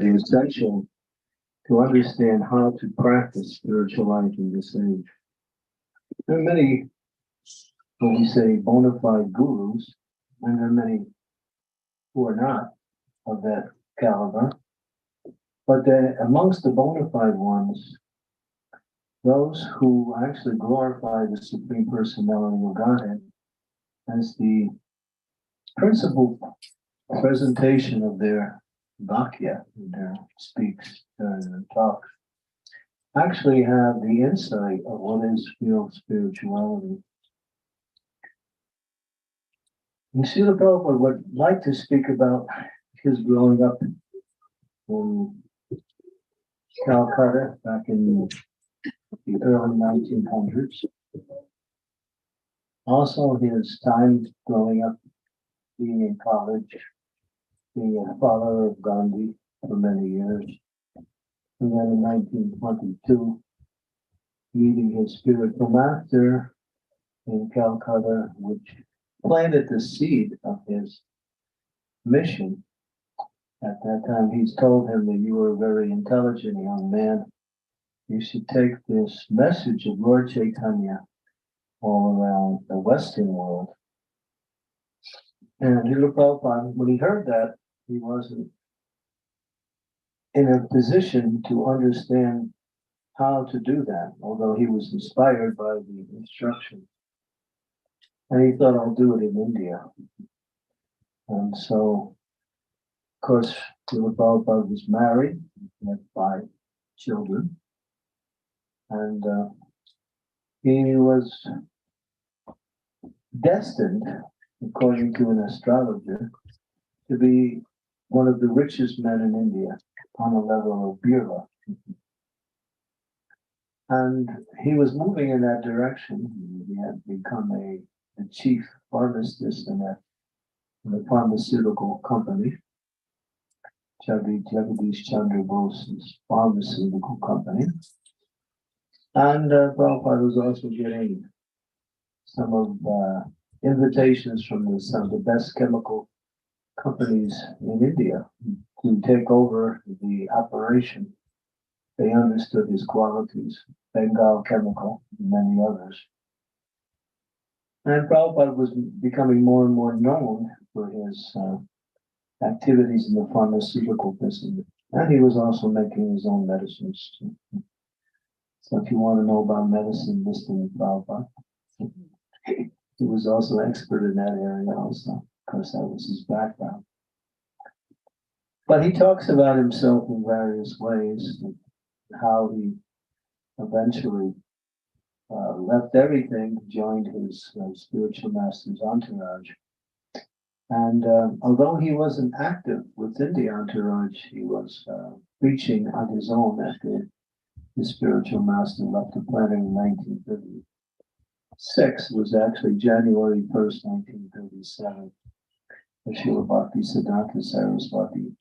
the essential to understand how to practice spiritual life in this age. There are many, what we say, bona fide gurus, and there are many who are not of that caliber. But amongst the bona fide ones, those who actually glorify the Supreme Personality of Godhead as the principal presentation of their Bhakya, their speaks, their talks, actually have the insight of what is real spirituality. And Srila Prabhupada would like to speak about his growing up in Calcutta back in the early 1900s. Also his time growing up, being in college, being a follower of Gandhi for many years. And then in 1922, meeting his spiritual master in Calcutta, which planted the seed of his mission. At that time, he's told him that you are a very intelligent young man. You should take this message of Lord Chaitanya all around the Western world. And Srila Prabhupada, when he heard that, he wasn't in a position to understand how to do that, although he was inspired by the instructions. And he thought, I'll do it in India. And so, of course, Srila Prabhupada was married, he had 5 children, and he was destined, according to an astrologer, to be one of the richest men in India on the level of Birla. And he was moving in that direction. He had become a chief pharmacist in a pharmaceutical company, Jagadish Chandra Bose's pharmaceutical company. And Prabhupada was also getting some of invitations from some of the best chemical companies in India to take over the operation. They understood his qualities, Bengal Chemical, and many others. And Prabhupada was becoming more and more known for his activities in the pharmaceutical business. And he was also making his own medicines. So if you want to know about medicine, listen to Prabhupada. He was also expert in that area also, because that was his background. But he talks about himself in various ways, how he eventually left everything, joined his spiritual master's entourage. And although he wasn't active within the entourage, he was preaching on his own after his spiritual master left the planet in 1936. Was actually January 1st, 1937. Srila Bhakti Siddhanta Saraswati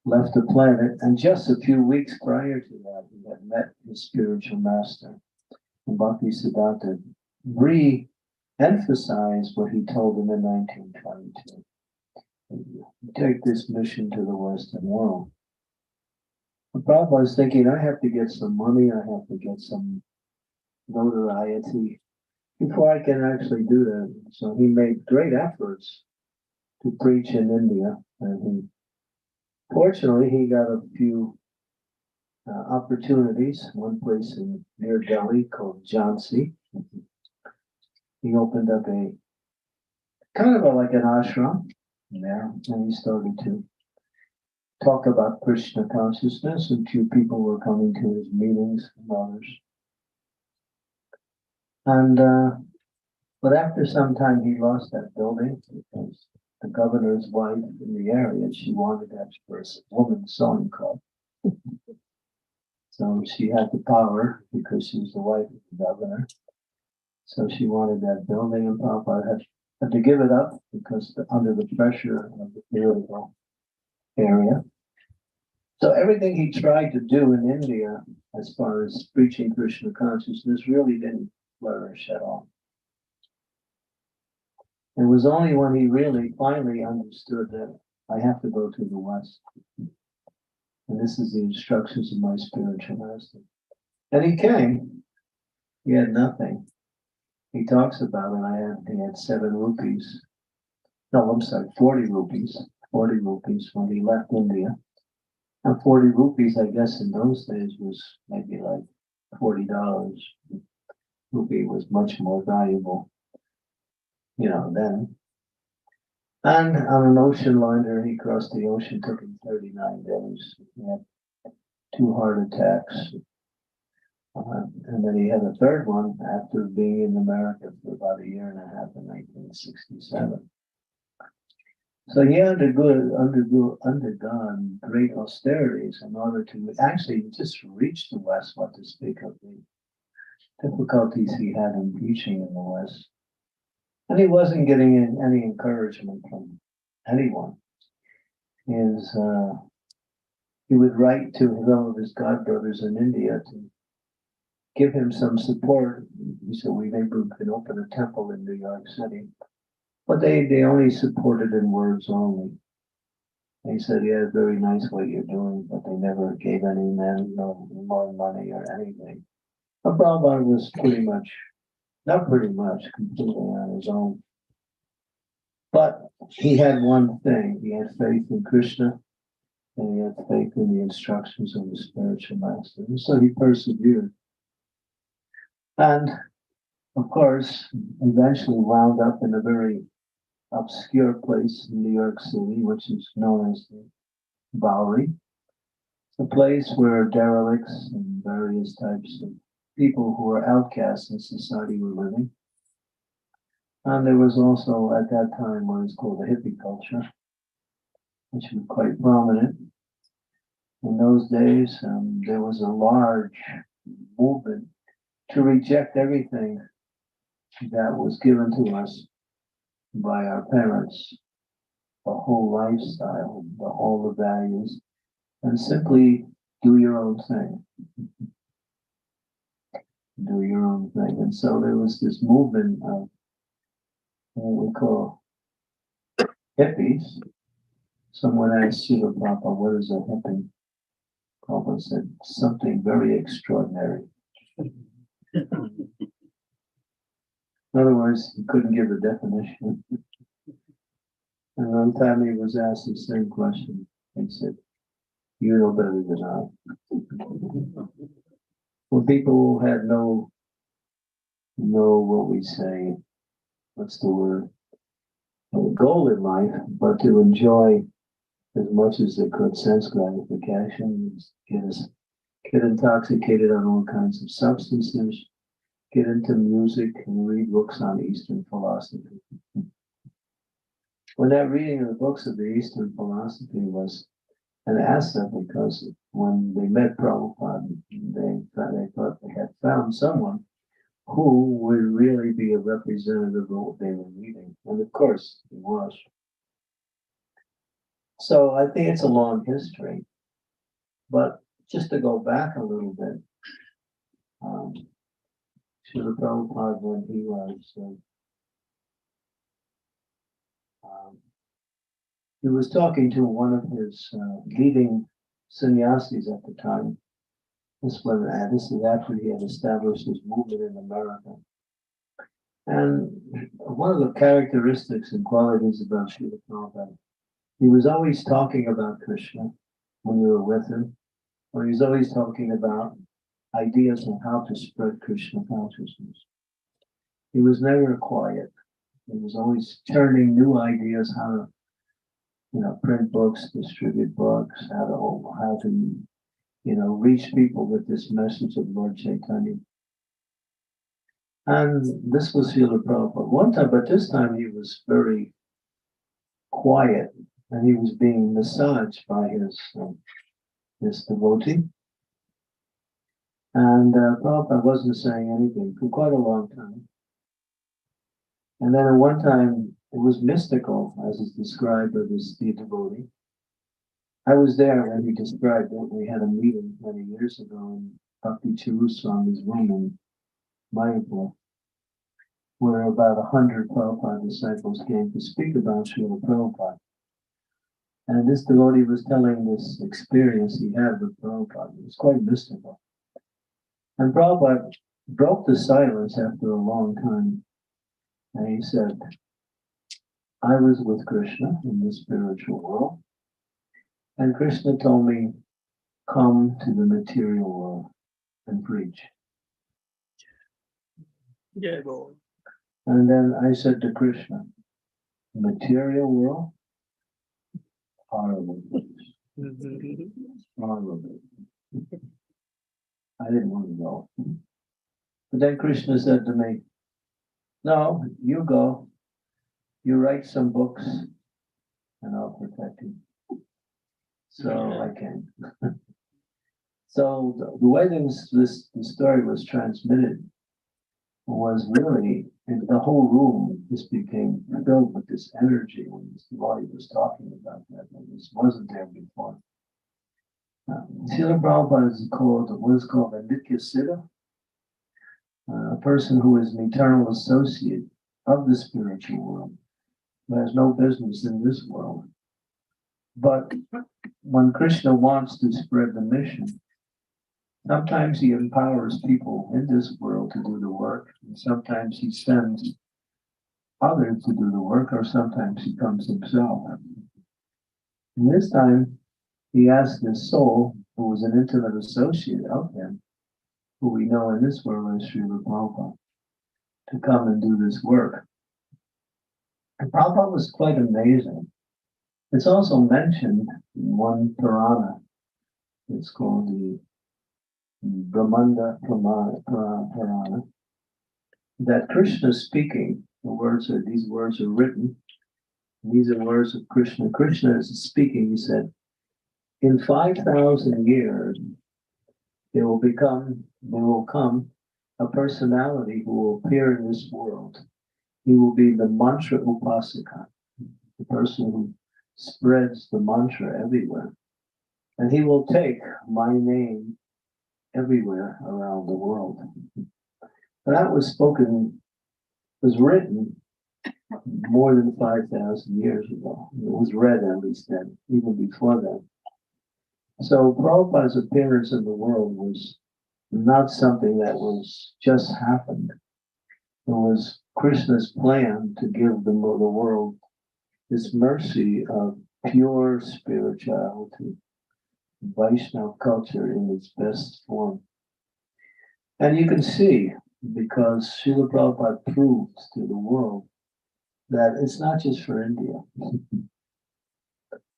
left the planet, and just a few weeks prior to that, he had met his spiritual master. And Bhakti Siddhanta re-emphasized what he told him in 1922. Take this mission to the Western world. The Prabhupada was thinking, I have to get some money, I have to get some notoriety before I can actually do that. So he made great efforts to preach in India, and fortunately he got a few opportunities. One place near Delhi called Jhansi. He opened up a kind of like an ashram there, and he started to talk about Krishna consciousness, and few people were coming to his meetings and others. And but after some time, he lost that building because the governor's wife in the area, she wanted that for a woman's sewing club. So she had the power because she was the wife of the governor. So she wanted that building, and Prabhupada had to give it up because under the pressure of the political area. So everything he tried to do in India, as far as preaching Krishna consciousness, really didn't flourish at all. It was only when he really finally understood that I have to go to the West. and this is the instructions of my spiritual master. And he came, he had nothing. He talks about it, he had 7 rupees. No, I'm sorry, 40 rupees. 40 rupees when he left India. And 40 rupees, I guess, in those days was maybe like $40. Rupee was much more valuable, then. And on an ocean liner, he crossed the ocean, took him 39 days. He had 2 heart attacks. And then he had a third one after being in America for about a year and a half in 1967. So he undergone great austerities in order to actually just reach the West, what to speak of the difficulties he had in teaching in the West. And he wasn't getting any encouragement from anyone. He would write to some of his godbrothers in India to give him some support. He said, we maybe can open a temple in New York City. But they only supported in words only. They said, yeah, very nice what you're doing, but they never gave any men no more money or anything. But Prabhupada was completely on his own. But he had one thing. He had faith in Krishna, and he had faith in the instructions of the spiritual master. And so he persevered. And, of course, eventually wound up in a very obscure place in New York City, which is known as the Bowery. It's a place where derelicts and various types of people who were outcasts in society were living. And there was also, at that time, what is called the hippie culture, which was quite prominent. In those days, there was a large movement to reject everything that was given to us by our parents, the whole lifestyle, all the values, and simply do your own thing. Do your own thing. And so there was this movement of what we call hippies. Someone asked Srila Prabhupada, what is a hippie? Prabhupada said, something very extraordinary. In other words, he couldn't give a definition. And one time he was asked the same question. He said, you know better than I. When people had no, what we say, what's the word? A goal in life, but to enjoy as much as they could sense gratification, get intoxicated on all kinds of substances, get into music and read books on Eastern philosophy. When that reading of the books of the Eastern philosophy was an asset, because when they met Prabhupada, they thought they had found someone who would really be a representative of what they were reading. And of course, he was. So I think it's a long history. But just to go back a little bit, Srila Prabhupada, when he was talking to one of his leading sannyasis at the time. This is after he had established his movement in America. And one of the characteristics and qualities about Srila Prabhupada, he was always talking about Krishna when you were with him, or he was always talking about ideas on how to spread Krishna consciousness. He was never quiet. He was always turning new ideas how to, print books, distribute books, how to reach people with this message of Lord Chaitanya. And this was Srila Prabhupada. One time, but this time he was very quiet, and he was being massaged by his devotee. And Prabhupada wasn't saying anything for quite a long time. And then at one time, it was mystical, as is described by this devotee. I was there when he described it. We had a meeting many years ago in Bhakti Swami's room in Mayapur, where about 100 Prabhupada disciples came to speak about Srila Prabhupada. And this devotee was telling this experience he had with Prabhupada. It was quite mystical. And Prabhupada broke the silence after a long time. And he said, I was with Krishna in the spiritual world. And Krishna told me, come to the material world and preach. Yeah, Lord. And then I said to Krishna, material world? Horrible. Horrible. I didn't want to go. But then Krishna said to me, no, you go. You write some books and I'll protect you. So I came. So the way the story was transmitted was really, in the whole room just became filled with this energy when this devotee was talking about that. And this wasn't there before. Srila Prabhupada is called what is called a Nitya Siddha, a person who is an eternal associate of the spiritual world, who has no business in this world. But when Krishna wants to spread the mission, sometimes he empowers people in this world to do the work, and sometimes he sends others to do the work, or sometimes he comes himself. And this time, he asked this soul, who was an intimate associate of him, who we know in this world as Srila Prabhupada, to come and do this work. And Prabhupada was quite amazing. It's also mentioned in one Purana. It's called the Brahmanda Purana, that Krishna is speaking. These words are written. These are words of Krishna. Krishna is speaking. He said, in 5,000 years, there will come a personality who will appear in this world. He will be the mantra upasaka, the person who spreads the mantra everywhere. And he will take my name everywhere around the world. That was written more than 5,000 years ago. It was read at least then, even before that. So Prabhupada's appearance in the world was not something that was just happened. It was Krishna's plan to give the world this mercy of pure spirituality, Vaishnava culture in its best form. And you can see, because Srila Prabhupada proved to the world that it's not just for India.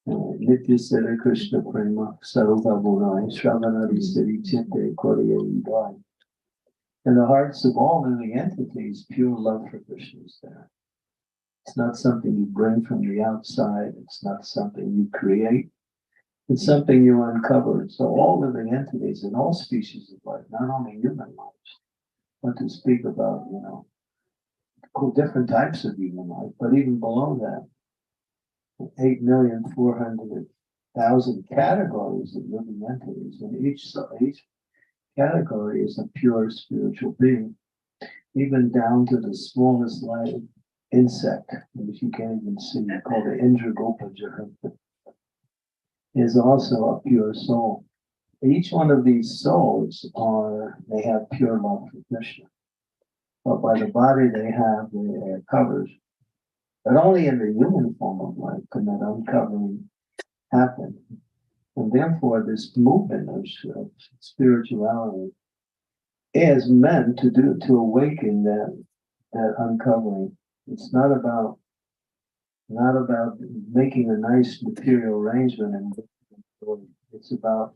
Nitya Siddha Krishna Prema Sarupa Bunai Shravanari Siddhi Chitte Koriya Udai. In the hearts of all living entities, pure love for Krishna is there. It's not something you bring from the outside. It's not something you create. It's something you uncover. So all living entities and all species of life, not only human lives, but to speak about, different types of human life, but even below that, 8,400,000 categories of living entities, and each category is a pure spiritual being, even down to the smallest life insect, which you can't even see, called the Indragopaja, is also a pure soul. Each one of these souls they have pure love for Krishna. But by the body they have, they are covered. But only in the human form of life can that uncovering happen. And therefore, this movement of spirituality is meant to awaken that uncovering. It's not about making a nice material arrangement, and it's about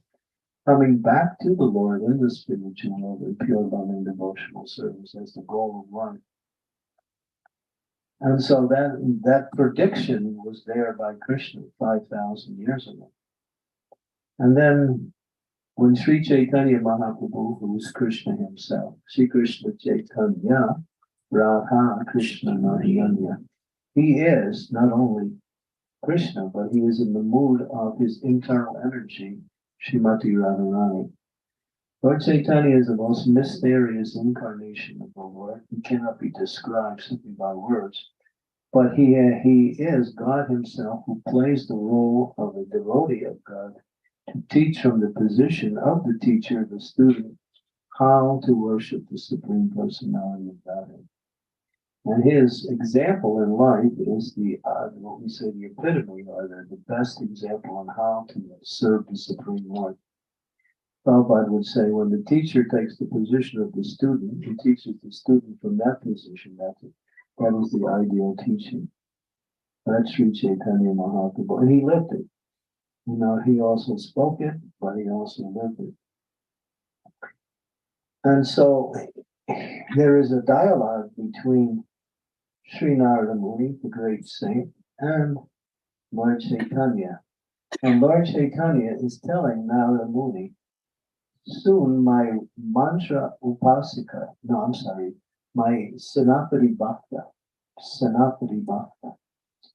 coming back to the Lord in the spiritual world in pure loving devotional service as the goal of life. And so that prediction was there by Krishna 5,000 years ago. And then when Sri Chaitanya Mahaprabhu, who is Krishna himself, Sri Krishna Chaitanya, Radha Krishna Narayana, he is not only Krishna, but he is in the mood of his internal energy, Srimati Radharani. Lord Chaitanya is the most mysterious incarnation of the Lord. He cannot be described simply by words. But he is God himself who plays the role of a devotee of God to teach from the position of the teacher, the student, how to worship the Supreme Personality of Godhead. And his example in life is what we say the epitome, or the best example on how to serve the Supreme Lord. Prabhupada would say, when the teacher takes the position of the student, he teaches the student from that position. That is the ideal teaching. That's Sri Chaitanya Mahaprabhu. And he lived it. You know, he also spoke it, but he also lived it. And so there is a dialogue between Sri Candramauli, the great saint, and Lord Chaitanya. And Lord Chaitanya is telling Candramauli, soon my mantra upasika, my Sanapati Bhakta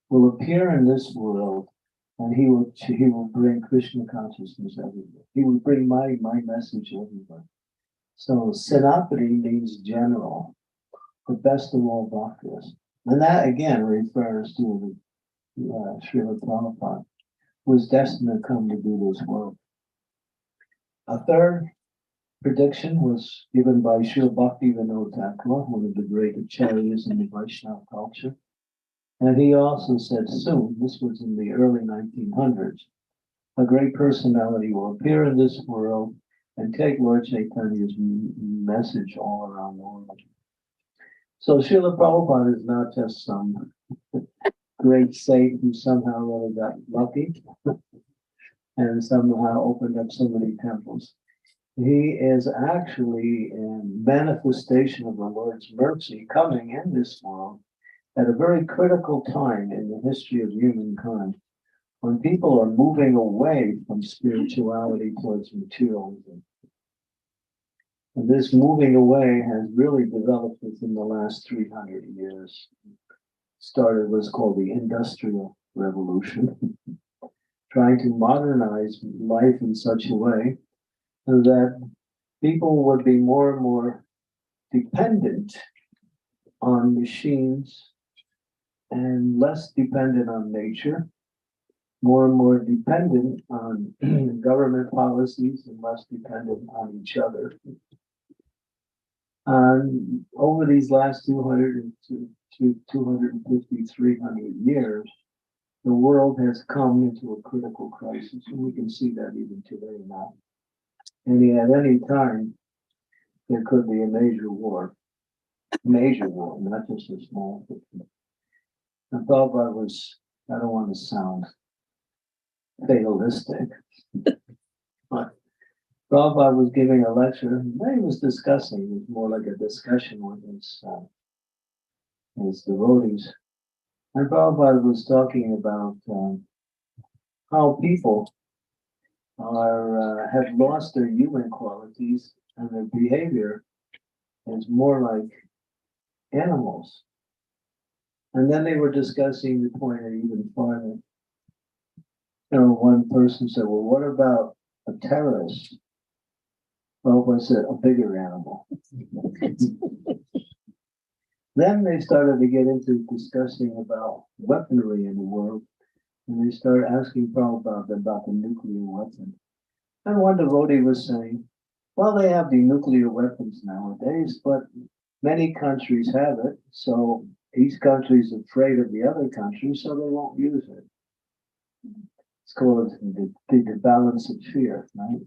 will appear in this world, and he will bring Krishna consciousness everywhere. He will bring my message everywhere. So Sanapati means general, the best of all bhaktas. And that again refers to Srila Prabhupada, who was destined to come to do this work. A third prediction was given by Srila Bhakti Vinod Thakur, one of the great acharyas in the Vaishnava culture. And he also said soon, this was in the early 1900s, a great personality will appear in this world and take Lord Chaitanya's message all around the world. So Srila Prabhupada is not just some great saint who somehow really got lucky and somehow opened up so many temples. He is actually a manifestation of the Lord's mercy coming in this world at a very critical time in the history of humankind, when people are moving away from spirituality towards materialism. And this moving away has really developed within the last 300 years. Started what's called the Industrial Revolution, trying to modernize life in such a way that people would be more and more dependent on machines and less dependent on nature, more and more dependent on government policies and less dependent on each other. And over these last 250, 300 years, the world has come into a critical crisis, and we can see that even today now. And at any time, there could be a major war, not just a small one. And Prabhupada was, I don't want to sound fatalistic, but Prabhupada was giving a lecture, and he was discussing, it was more like a discussion with his devotees. And Prabhupada was talking about how people have lost their human qualities and their behavior is more like animals. And then they were discussing the point even farther. You know, one person said, well, what about a terrorist? Well, I said, a bigger animal. Then they started to get into discussing about weaponry in the world. And they started asking Prabhupada about the nuclear weapon. And one devotee was saying, well, they have the nuclear weapons nowadays, but many countries have it. So each country is afraid of the other country, so they won't use it. It's called the balance of fear, right?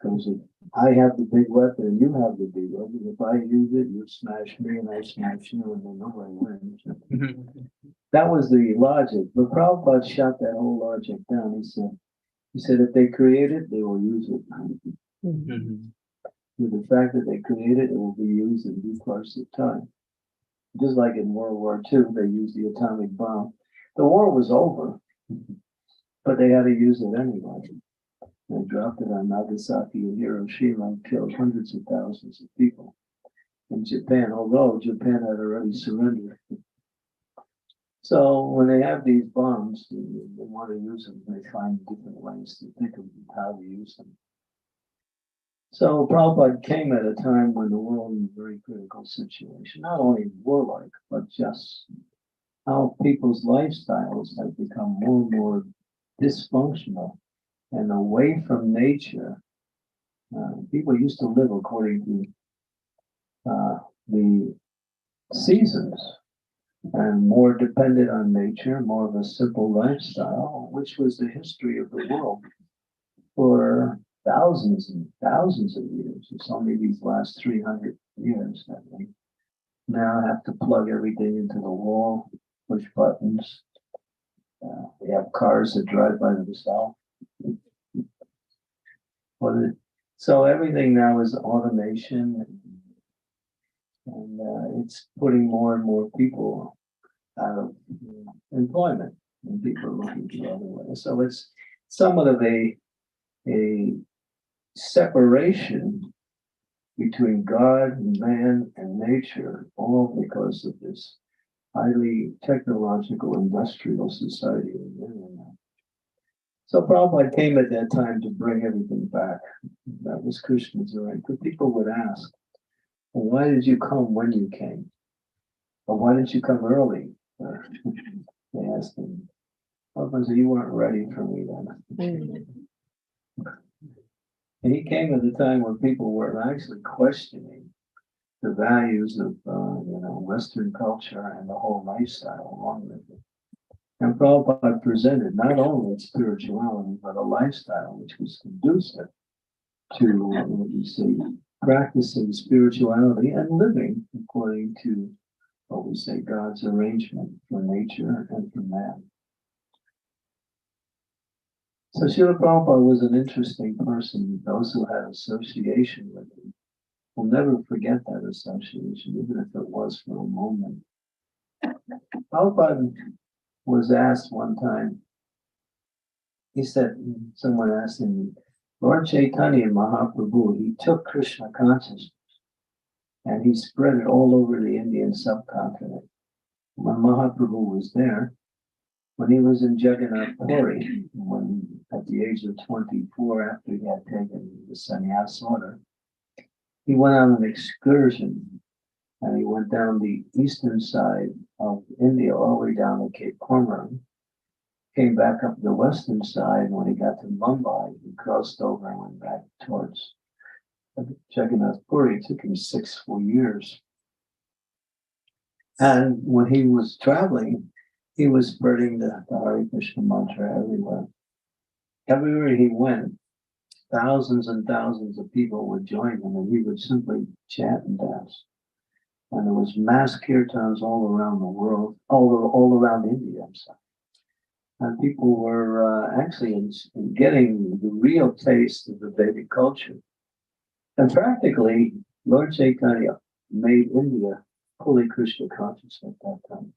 Because if I have the big weapon and you have the big weapon, if I use it, you smash me and I smash you, and then nobody wins. That was the logic. But Prabhupada shot that whole logic down. He said if they create it, they will use it. With the fact that they create it, it will be used in due course of time. Just like in World War II, they used the atomic bomb. The war was over, but they had to use it anyway. They dropped it on Nagasaki and Hiroshima and killed hundreds of thousands of people in Japan, although Japan had already surrendered. So when they have these bombs, they want to use them. They find different ways to think of how to use them. So Prabhupada came at a time when the world was in a very critical situation, not only warlike, but just how people's lifestyles have become more and more dysfunctional and away from nature. People used to live according to the seasons and more dependent on nature, more of a simple lifestyle, which was the history of the world for thousands and thousands of years. It's only these last 300 years that we now have to plug everything into the wall, push buttons. We have cars that drive by themselves. So everything now is automation, and it's putting more and more people out of employment, and people are looking for other ways. So it's somewhat of a separation between God, man, and nature, all because of this highly technological industrial society we're living in. So Prabhupada came at that time to bring everything back. That was Krishna's right. Because people would ask, well, why did you come when you came? Or why didn't you come early? They asked him. Prabhupada said, you weren't ready for me then. And he came at a time when people were actually questioning the values of Western culture and the whole lifestyle along with it. And Prabhupada presented not only spirituality, but a lifestyle which was conducive to practicing spirituality and living according to what we say God's arrangement for nature and for man. So Srila Prabhupada was an interesting person. Those who had association with him will never forget that association, even if it was for a moment. Prabhupada was asked one time, he said, someone asked him, Lord Chaitanya Mahaprabhu, he took Krishna consciousness and he spread it all over the Indian subcontinent. When Mahaprabhu was there, when he was in Jagannath Puri, when at the age of 24, after he had taken the sannyas order, he went on an excursion and he went down the eastern side of India, all the way down to Cape Comorin, came back up the western side, and when he got to Mumbai, he crossed over and went back towards Jagannath Puri. It took him 6 full years. And when he was traveling, he was spreading the Hare Krishna mantra everywhere. Everywhere he went, thousands and thousands of people would join him, and he would simply chant and dance. And there was mass kirtans all around the world, all around India, I'm sorry. And people were actually getting the real taste of the Vedic culture. And practically, Lord Chaitanya made India fully Krishna conscious at that time,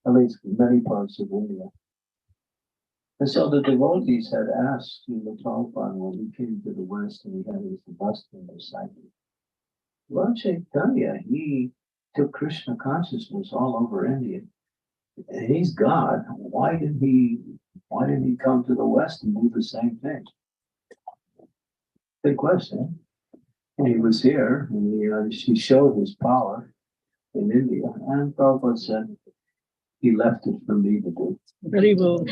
at least many parts of India. And so the devotees had asked Srila Prabhupada when he came to the West and he had his Western disciple, Lord Chaitanya, he took Krishna consciousness all over India. He's God. Why didn't he come to the West and do the same thing? Big question. And he was here, and he showed his power in India. And Prabhupada said, he left it for me to do. Very well.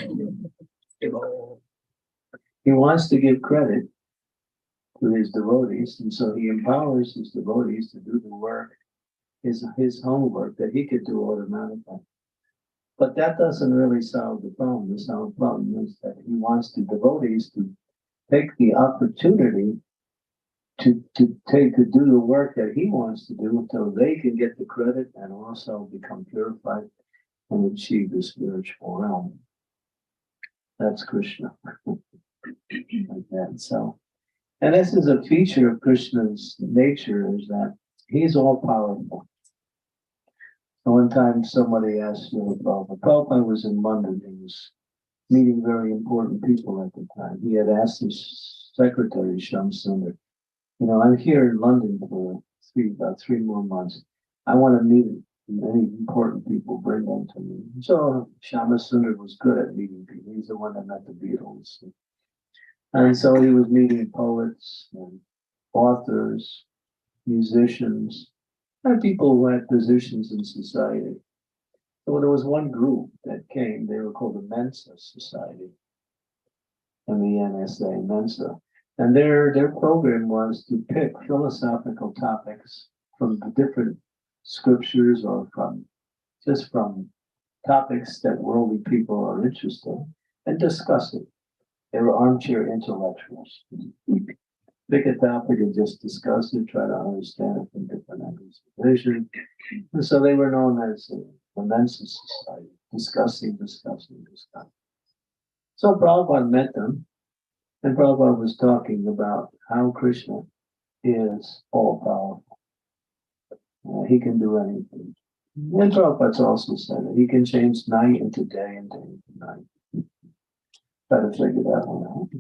He wants to give credit to his devotees, and so he empowers his devotees to do the work, his homework that he could do automatically. But that doesn't really solve the problem. The problem is that he wants the devotees to take the opportunity to do the work that he wants to do until they can get the credit and also become purified and achieve the spiritual realm. That's Krishna. Like that. So, and this is a feature of Krishna's nature, is that he's all powerful. So one time somebody asked Prabhupada was in London. He was meeting very important people at the time. He had asked his secretary, Shamsundar, I'm here in London for about 3 more months. I want to meet many important people, bring them to me. So Shamsundar was good at meeting people. He's the one that met the Beatles. And so he was meeting poets and authors, musicians, and people who had positions in society. So there was one group that came, they were called the Mensa Society, MENSA, Mensa. And their program was to pick philosophical topics from the different scriptures or from topics that worldly people are interested in and discuss it. They were armchair intellectuals. Pick a topic and just discuss it, try to understand it from different angles of vision. And so they were known as the Mensa Society, discussing. So Prabhupada met them, and Prabhupada was talking about how Krishna is all powerful. He can do anything. And Prabhupada's also said that he can change night into day and day into night. Try to figure that one out.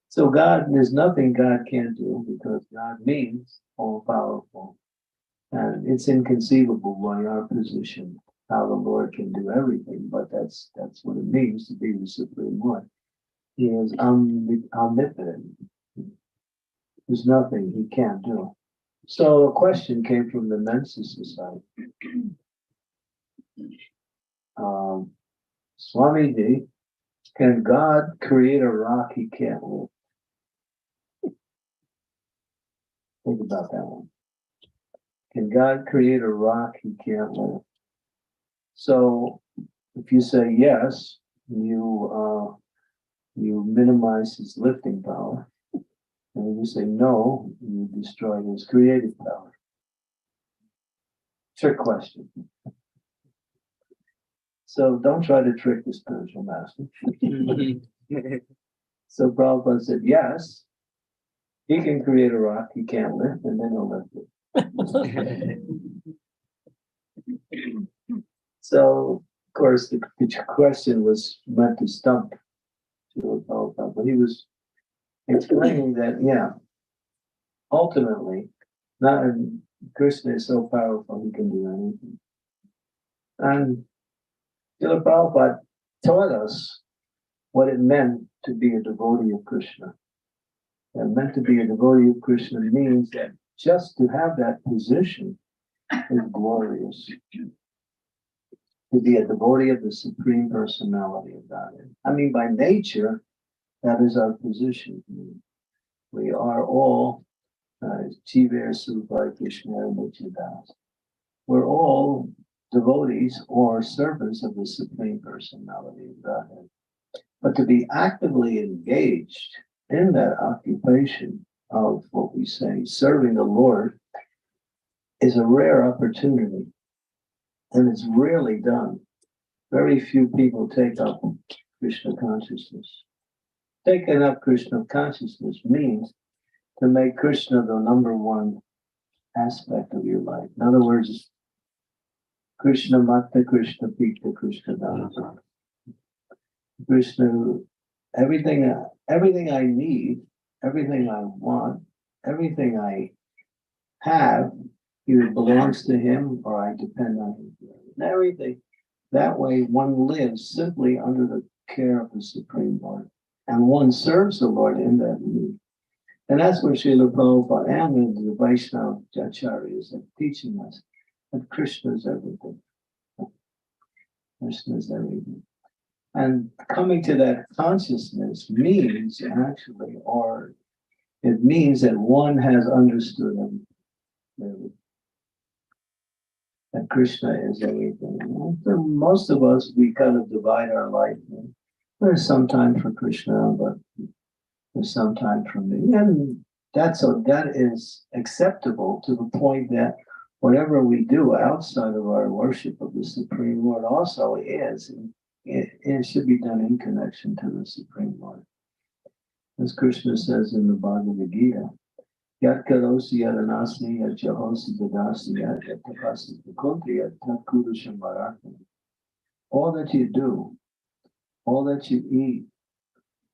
So there's nothing God can't do because God means all powerful. And it's inconceivable by our position how the Lord can do everything, but that's what it means to be the Supreme One. He is omnipotent. There's nothing he can't do. So a question came from the Mensa Society. Swami Ji, can God create a rock he can't lift? Think about that one. Can God create a rock he can't lift? So if you say yes, you minimize his lifting power. And if you say no, you destroy his creative power. Trick question. So don't try to trick the spiritual master. So Prabhupada said, yes, he can create a rock he can't lift, and then he'll lift it. So, of course, the question was meant to stump Prabhupada, but he was explaining that, yeah, ultimately, Krishna is so powerful he can do anything. And Srila Prabhupada taught us what it meant to be a devotee of Krishna. And meant to be a devotee of Krishna means that just to have that position is glorious. To be a devotee of the Supreme Personality of Godhead. I mean, by nature, that is our position. We are all Jiver Subai Krishna Nityadas. We're all devotees or servants of the Supreme Personality of Godhead. But to be actively engaged in that occupation of what we say, serving the Lord, is a rare opportunity. And it's rarely done. Very few people take up Krishna consciousness. Taking up Krishna consciousness means to make Krishna the number one aspect of your life. In other words, Krishna Mata, Krishna Pita, Krishna Dana. Krishna, everything I need, everything I want, everything I have, either belongs to him or I depend on him. And everything. That way one lives simply under the care of the Supreme Lord. And one serves the Lord in that need. And that's what Srila Prabhupada and the Vaishnava Acharyas are teaching us, that Krishna is everything. Krishna is everything. And coming to that consciousness means actually, or it means that one has understood everything. That Krishna is everything. For most of us, we kind of divide our life. There's some time for Krishna, but there's some time for me. And that is acceptable to the point that whatever we do outside of our worship of the Supreme Lord also is, it should be done in connection to the Supreme Lord. As Krishna says in the Bhagavad Gita, Yat karosi yadanasi yat jahosi dadasi yat tapasi takunti yat tatkurusham bharatana. All that you do, all that you eat,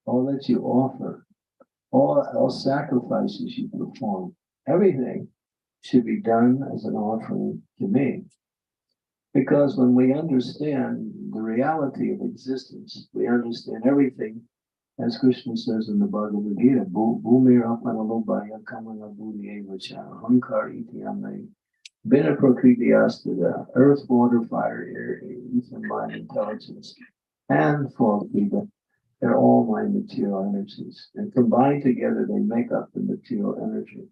all that you offer, all sacrifices you perform, everything should be done as an offering to me. Because when we understand the reality of existence, we understand everything, as Krishna says in the Bhagavad Gita, Bhumir apanalobhaya kamana buddhi evacha ahankar iti ame Bina Prakriti Astada, earth, water, fire, air, ether, mind, intelligence, and form Vida. They're all my material energies. And combined together, they make up the material energy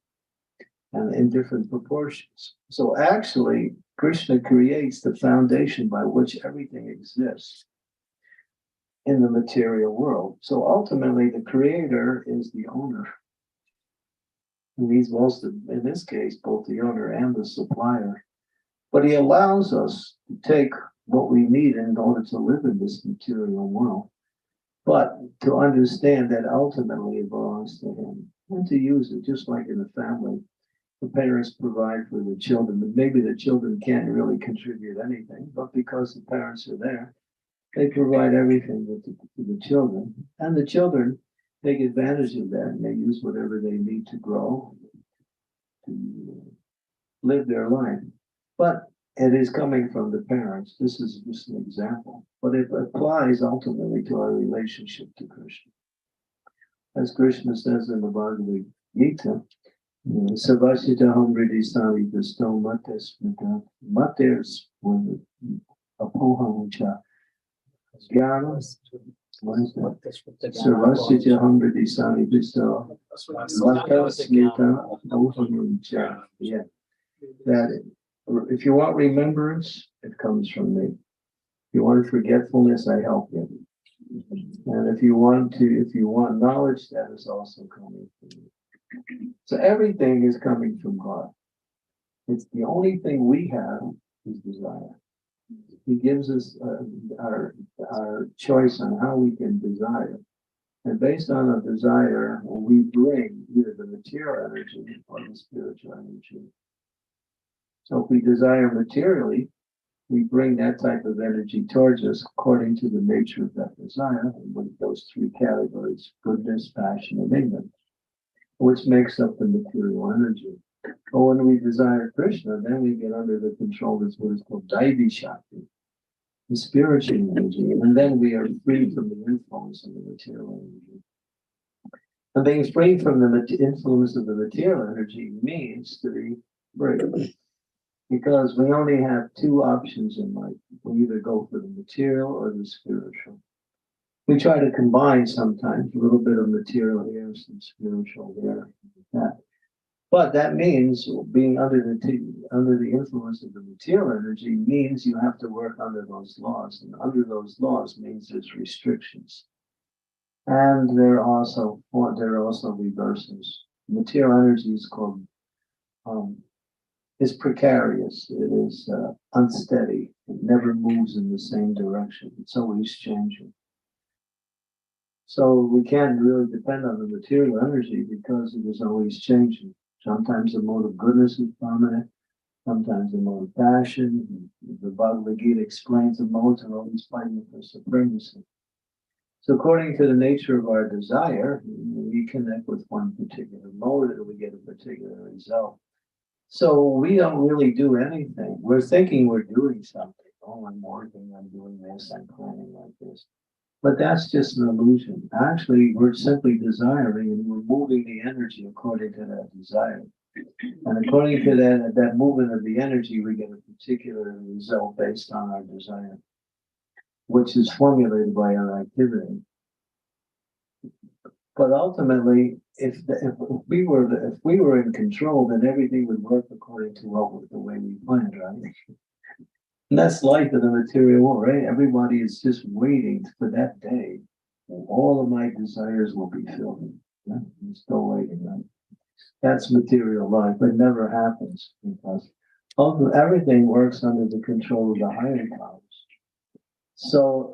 and in different proportions. So actually, Krishna creates the foundation by which everything exists in the material world. So ultimately, the creator is the owner. And he's most, in this case, both the owner and the supplier. But he allows us to take what we need in order to live in this material world, but to understand that ultimately it belongs to him and to use it, just like in a family. The parents provide for the children, but maybe the children can't really contribute anything, but because the parents are there, they provide everything to the children, and the children take advantage of that and they use whatever they need to grow, to live their life. But it is coming from the parents. This is just an example, but it applies ultimately to our relationship to Krishna. As Krishna says in the Bhagavad Gita, Savasita Hamridi Sari Visto Mates Mates with Apohamucha Gyana. Savasita Hamridi Sari Visto Mates Mita Apohamucha. Yeah. That if you want remembrance, it comes from me. If you want forgetfulness, I help you. And if you want knowledge, that is also coming from me. So everything is coming from God. It's the only thing we have is desire. He gives us our choice on how we can desire. And based on a desire, we bring either the material energy or the spiritual energy. So if we desire materially, we bring that type of energy towards us according to the nature of that desire, with those three categories: goodness, passion, and ignorance, which makes up the material energy. But when we desire Krishna, then we get under the control of what is called Daivi Shakti, the spiritual energy, and then we are free from the influence of the material energy. And being free from the influence of the material energy means to be free. Because we only have two options in life. We either go for the material or the spiritual. We try to combine sometimes a little bit of material here, some spiritual there, that. But that means being under the influence of the material energy means you have to work under those laws, and under those laws means there's restrictions, and there are also reversals. Material energy is called is precarious. It is unsteady. It never moves in the same direction. It's always changing. So we can't really depend on the material energy because it is always changing. Sometimes the mode of goodness is prominent. Sometimes the mode of passion. The Bhagavad Gita explains the modes are always fighting for supremacy. So according to the nature of our desire, we connect with one particular mode and we get a particular result. So we don't really do anything. We're thinking we're doing something. Oh, I'm working, I'm doing this, I'm planning like this. But that's just an illusion. Actually, we're simply desiring and we're moving the energy according to that desire. And according to that movement of the energy, we get a particular result based on our desire, which is formulated by our activity. But ultimately, if we were in control, then everything would work according to the way we planned, right? And that's life in the material world, right? Everybody is just waiting for that day when all of my desires will be filled. Yeah? I'm still waiting, right? That's material life. It never happens because everything works under the control of the higher powers. So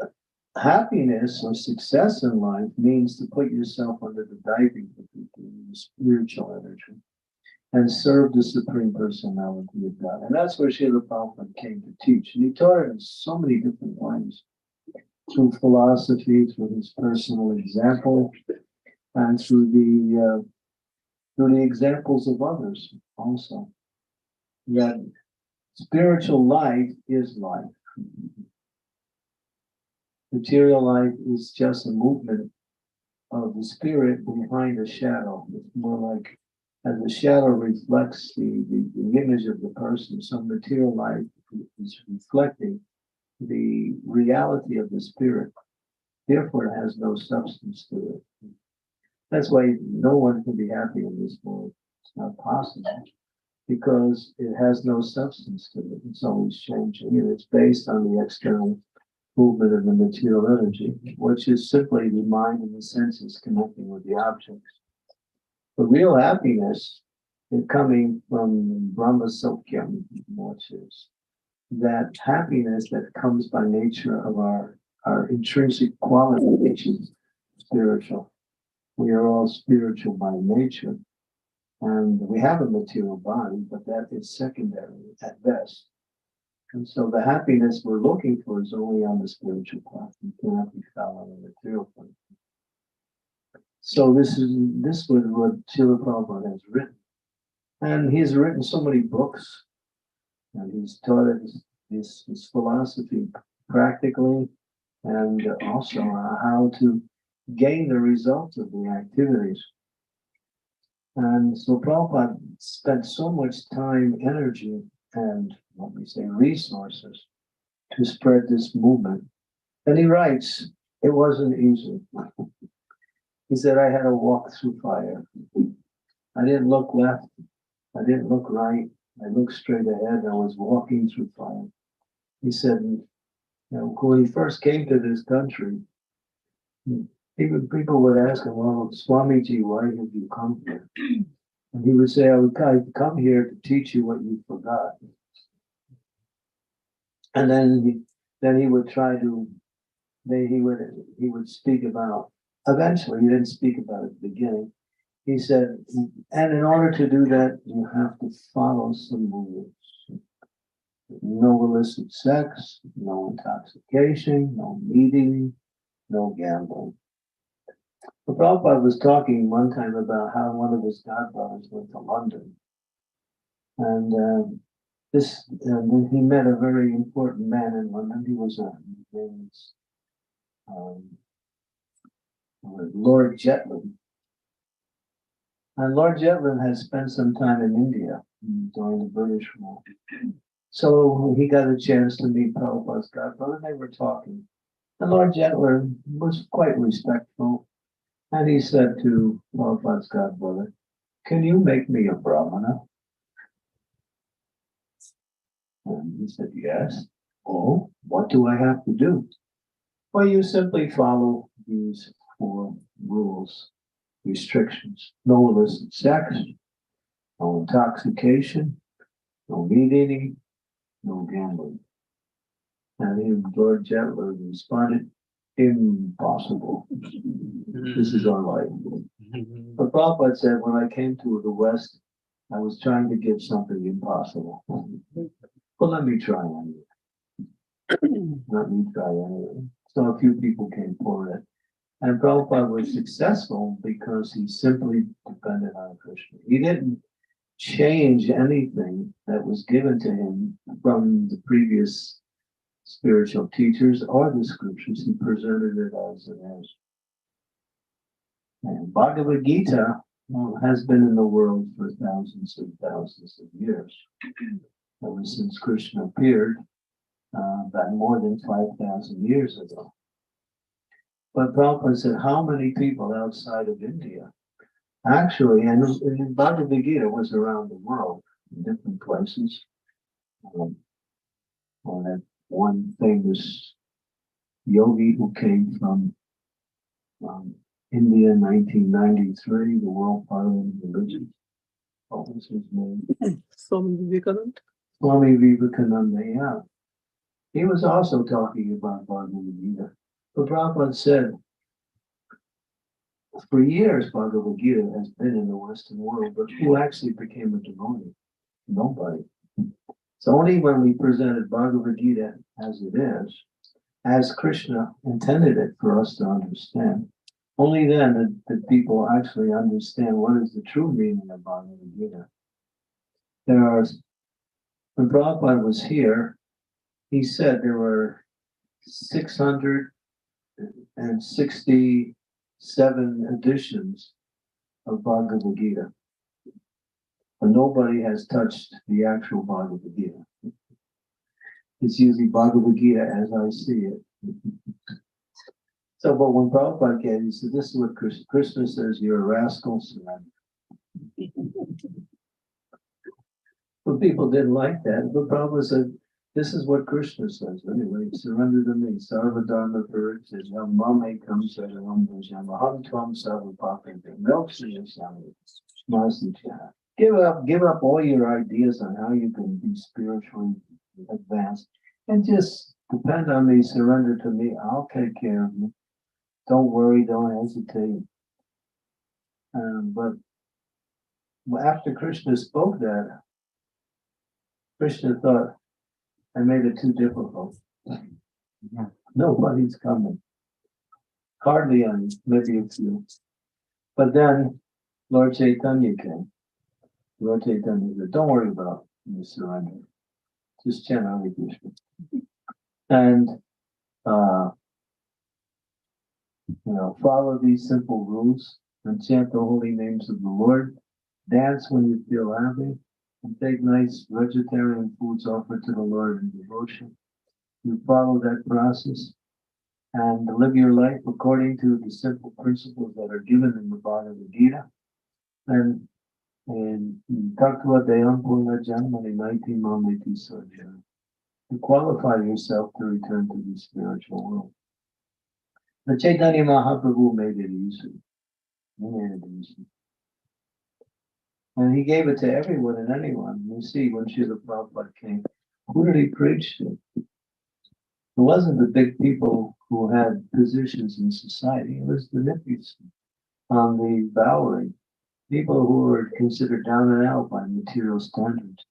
happiness or success in life means to put yourself under the diving, the spiritual energy, and serve the Supreme Personality of God. And that's where Srila Prabhupada came to teach. And he taught it in so many different ways, through philosophy, through his personal example, and through the examples of others also. That spiritual life is life. Material life is just a movement of the spirit behind a shadow. It's more like as the shadow reflects the image of the person, so material life is reflecting the reality of the spirit. Therefore, it has no substance to it. That's why no one can be happy in this world. It's not possible because it has no substance to it. It's always changing, and it's based on the external movement of the material energy, which is simply the mind and the senses connecting with the objects. The real happiness is coming from Brahma Sokyam, which is that happiness that comes by nature of our intrinsic qualifications, spiritual. We are all spiritual by nature, and we have a material body, but that is secondary at best. And so the happiness we're looking for is only on the spiritual plane. It cannot be found on the material plane. So this was what Srila Prabhupada has written. And he's written so many books, and he's taught his philosophy practically, and also how to gain the results of the activities. And so Prabhupada spent so much time, energy, and let me say resources to spread this movement. And he writes, it wasn't easy. He said, I had to walk through fire. I didn't look left. I didn't look right. I looked straight ahead. I was walking through fire. He said, when he first came to this country, people would ask him, well, Swamiji, why have you come here? And he would say, I would come here to teach you what you forgot. And then he would try to, he would speak about, eventually he didn't speak about it at the beginning. He said, and in order to do that, you have to follow some rules. No illicit sex, no intoxication, no meeting, no gambling. The Prabhupada was talking one time about how one of his godbrothers went to London. And he met a very important man in London. He was Lord Jetland. And Lord Jetland has spent some time in India during the British rule. So he got a chance to meet Prabhupada's godbrother. They were talking. And Lord Jetland was quite respectful. And he said to Prabhupada's godbrother, can you make me a brahmana? And he said, yes. Oh, what do I have to do? Well, you simply follow these 4 rules, restrictions. No illicit sex, no intoxication, no meat eating, no gambling. And Lord Jetland responded, impossible. This is our life. But Prabhupada said, when I came to the West, I was trying to give something impossible. Well, let me try anyway. Let me try anyway. So a few people came for it. And Prabhupada was successful because he simply depended on Krishna. He didn't change anything that was given to him from the previous spiritual teachers or the scriptures. He presented it as it is. And Bhagavad Gita has been in the world for thousands and thousands of years. Ever since Krishna appeared, about more than 5,000 years ago. But Prabhupada said, how many people outside of India? Actually, and Bhagavad Gita was around the world, in different places. That one famous yogi who came from India in 1993, the World Parliament of Religion. What was his name? Swami Vivekananda. Swami Vivekananda, yeah. He was also talking about Bhagavad Gita. But Prabhupada said, for years Bhagavad Gita has been in the Western world, but who actually became a devotee? Nobody. It's only when we presented Bhagavad Gita as it is, as Krishna intended it for us to understand, only then did people actually understand what is the true meaning of Bhagavad Gita. When Prabhupada was here, he said there were 667 editions of Bhagavad Gita. but nobody has touched the actual Bhagavad Gita. It's usually Bhagavad Gita as I see it. So, but when Prabhupada came, he said, this is what Krishna says, you're a rascal, surrender. But people didn't like that. But Prabhupada said, this is what Krishna says. Anyway, surrender to me. Sarvadharma Parityajam Mame Kamsaram Bhajam Aham Tvam Sarvapapam Milksayasami Masicha. Give up all your ideas on how you can be spiritually advanced and just depend on me, surrender to me. I'll take care of you. Don't worry, don't hesitate. But after Krishna spoke that, Krishna thought, I made it too difficult. Nobody's coming. Hardly any, maybe a few. But then Lord Chaitanya came. Lord Chaitanya said, don't worry about your surrender. Just chant Hare Krishna. And follow these simple rules and chant the holy names of the Lord. Dance when you feel happy, and take nice vegetarian foods offered to the Lord in devotion. You follow that process and live your life according to the simple principles that are given in the Bhagavad Gita. And Tattva Deyam Purna Janmani Maiti Mamiti Sarjana. To qualify yourself to return to the spiritual world. The Chaitanya Mahaprabhu made it easy. He made it easy. And he gave it to everyone and anyone. You see, when Srila Prabhupada came, who did he preach to? It wasn't the big people who had positions in society. It was the nippies on the Bowery, people who were considered down and out by material standards.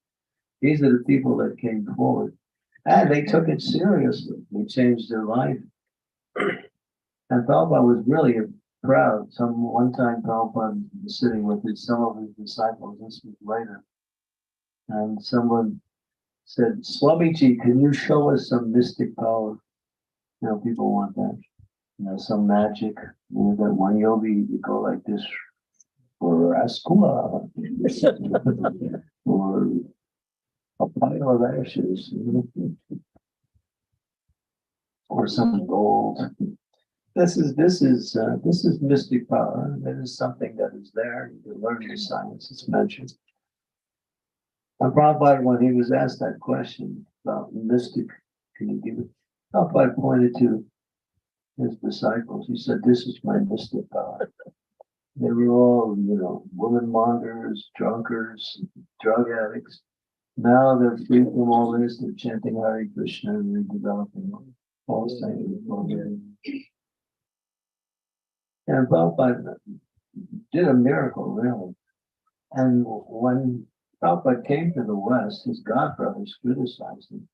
These are the people that came forward. And they took it seriously. They changed their life. And Prabhupada was really proud. One time Prabhupada was sitting with some of his disciples, this was later. And someone said, Swamiji, can you show us some mystic power? People want that. Some magic. That one yogi, you go like this, or Askula, or a pile of ashes, or some gold. This is mystic power. That is something that is there. You can learn the science. It's mentioned. And Prabhupada, when he was asked that question about mystic, can you give it? Prabhupada pointed to his disciples. He said, "This is my mystic power." They were all, woman mongers, drunkards, drug addicts. Now they're free from all this. They're chanting Hare Krishna and they're developing all things. And Prabhupada did a miracle, really. And when Prabhupada came to the West, his godbrothers criticized him.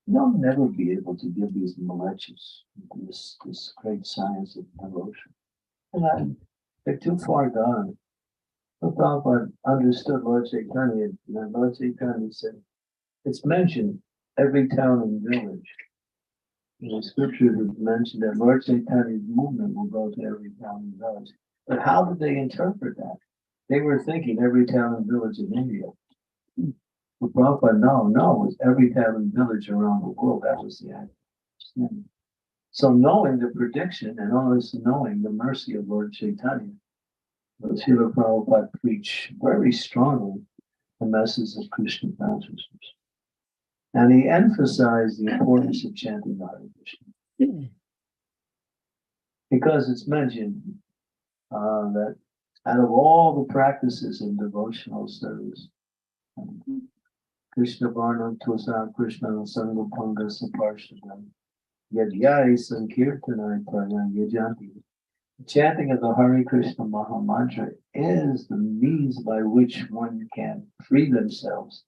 You'll never be able to give these militias this great science of devotion. And they're too far gone. But Prabhupada understood Lord Chaitanya, and Lord Chaitanya said, it's mentioned every town and village. The scriptures have mentioned that Lord Chaitanya's movement will go to every town and village. But how did they interpret that? They were thinking every town and village in India. But Prabhupada, no, it was every town and village around the world. That was the idea. So knowing the prediction and also knowing the mercy of Lord Chaitanya, Srila Prabhupada preached very strongly the message of Krishna consciousness. And he emphasized the importance of chanting Hare Krishna. Because it's mentioned that out of all the practices in devotional service, Krishna Varnam Tusa Krishna Sangapanga Saparshadam Yadyai Sankirtanai Prana Yajanti. Chanting of the Hare Krishna Maha Mantra is the means by which one can free themselves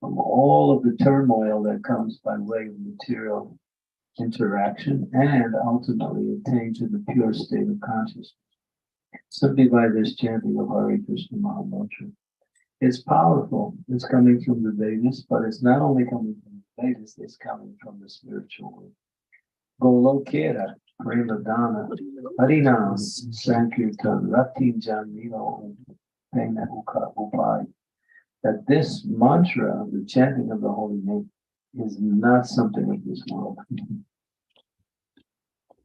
from all of the turmoil that comes by way of material interaction and ultimately attain to the pure state of consciousness. Simply by this chanting of Hare Krishna Maha Mantra. It's powerful. It's coming from the Vedas, but it's not only coming from the Vedas, it's coming from the spiritual world. Golokera, Premadana, Harinam, Sankirtan, Ratin Janmino, Pena Upai. that this mantra, the chanting of the holy name, is not something of this world.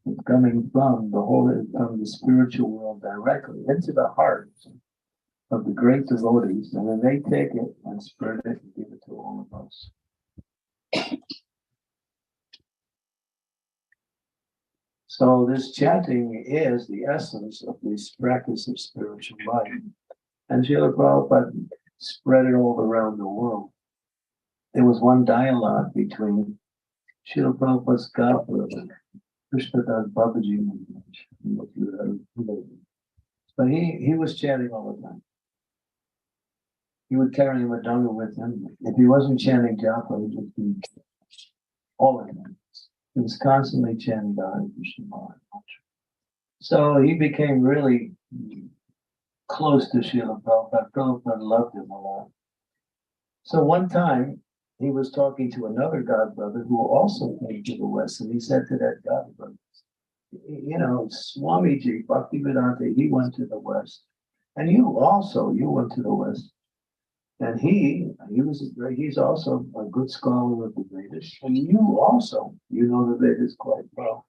It's coming from the spiritual world directly into the heart of the great devotees, and then they take it and spread it and give it to all of us. So this chanting is the essence of this practice of spiritual life. And Srila Prabhupada spread it all around the world. There was one dialogue between Srila Prabhupada's godbrother, Krishnadas Babaji, but he was chanting all the time. He would carry a madanga with him. If he wasn't chanting japa, he would be all the time. He was constantly chanting the Hare Krishna mantra. So he became really close to Srila Prabhupada. Prabhupada loved him a lot. So one time he was talking to another godbrother who also came to the West, and he said to that godbrother, you know, Swamiji, Bhakti Vedanta, he went to the West. And you went to the West. And he's also a good scholar of the Vedas. And you know the Vedas quite well.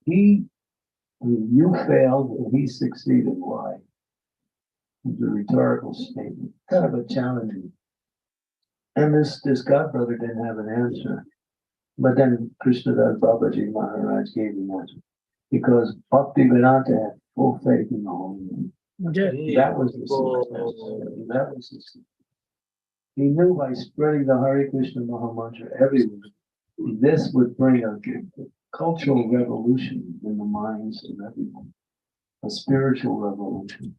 You failed and he succeeded. Why? It's a rhetorical statement, kind of a challenging. And this godbrother didn't have an answer. But then Krishnadas Babaji Maharaj gave the answer. Because Bhakti Vedanta had full faith in the Holy Name. That was the success. That was the success. He knew by spreading the Hare Krishna Maha Mantra everywhere, this would bring a cultural revolution in the minds of everyone, a spiritual revolution.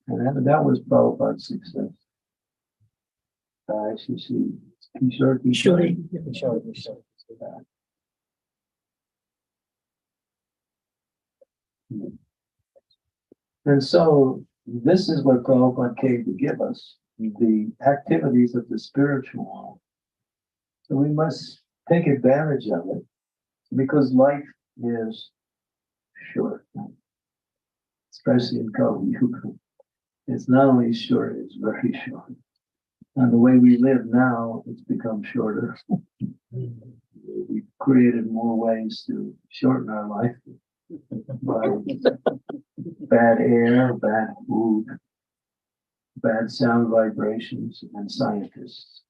And that was Prabhupada's success. Actually, see, Kishore. And so this is what Prabhupada came to give us, the activities of the spiritual world. So we must take advantage of it because life is short, especially in Kali Yuga. It's not only short, it's very short. And the way we live now, it's become shorter. We've created more ways to shorten our life by bad air, bad food, bad sound vibrations, and scientists.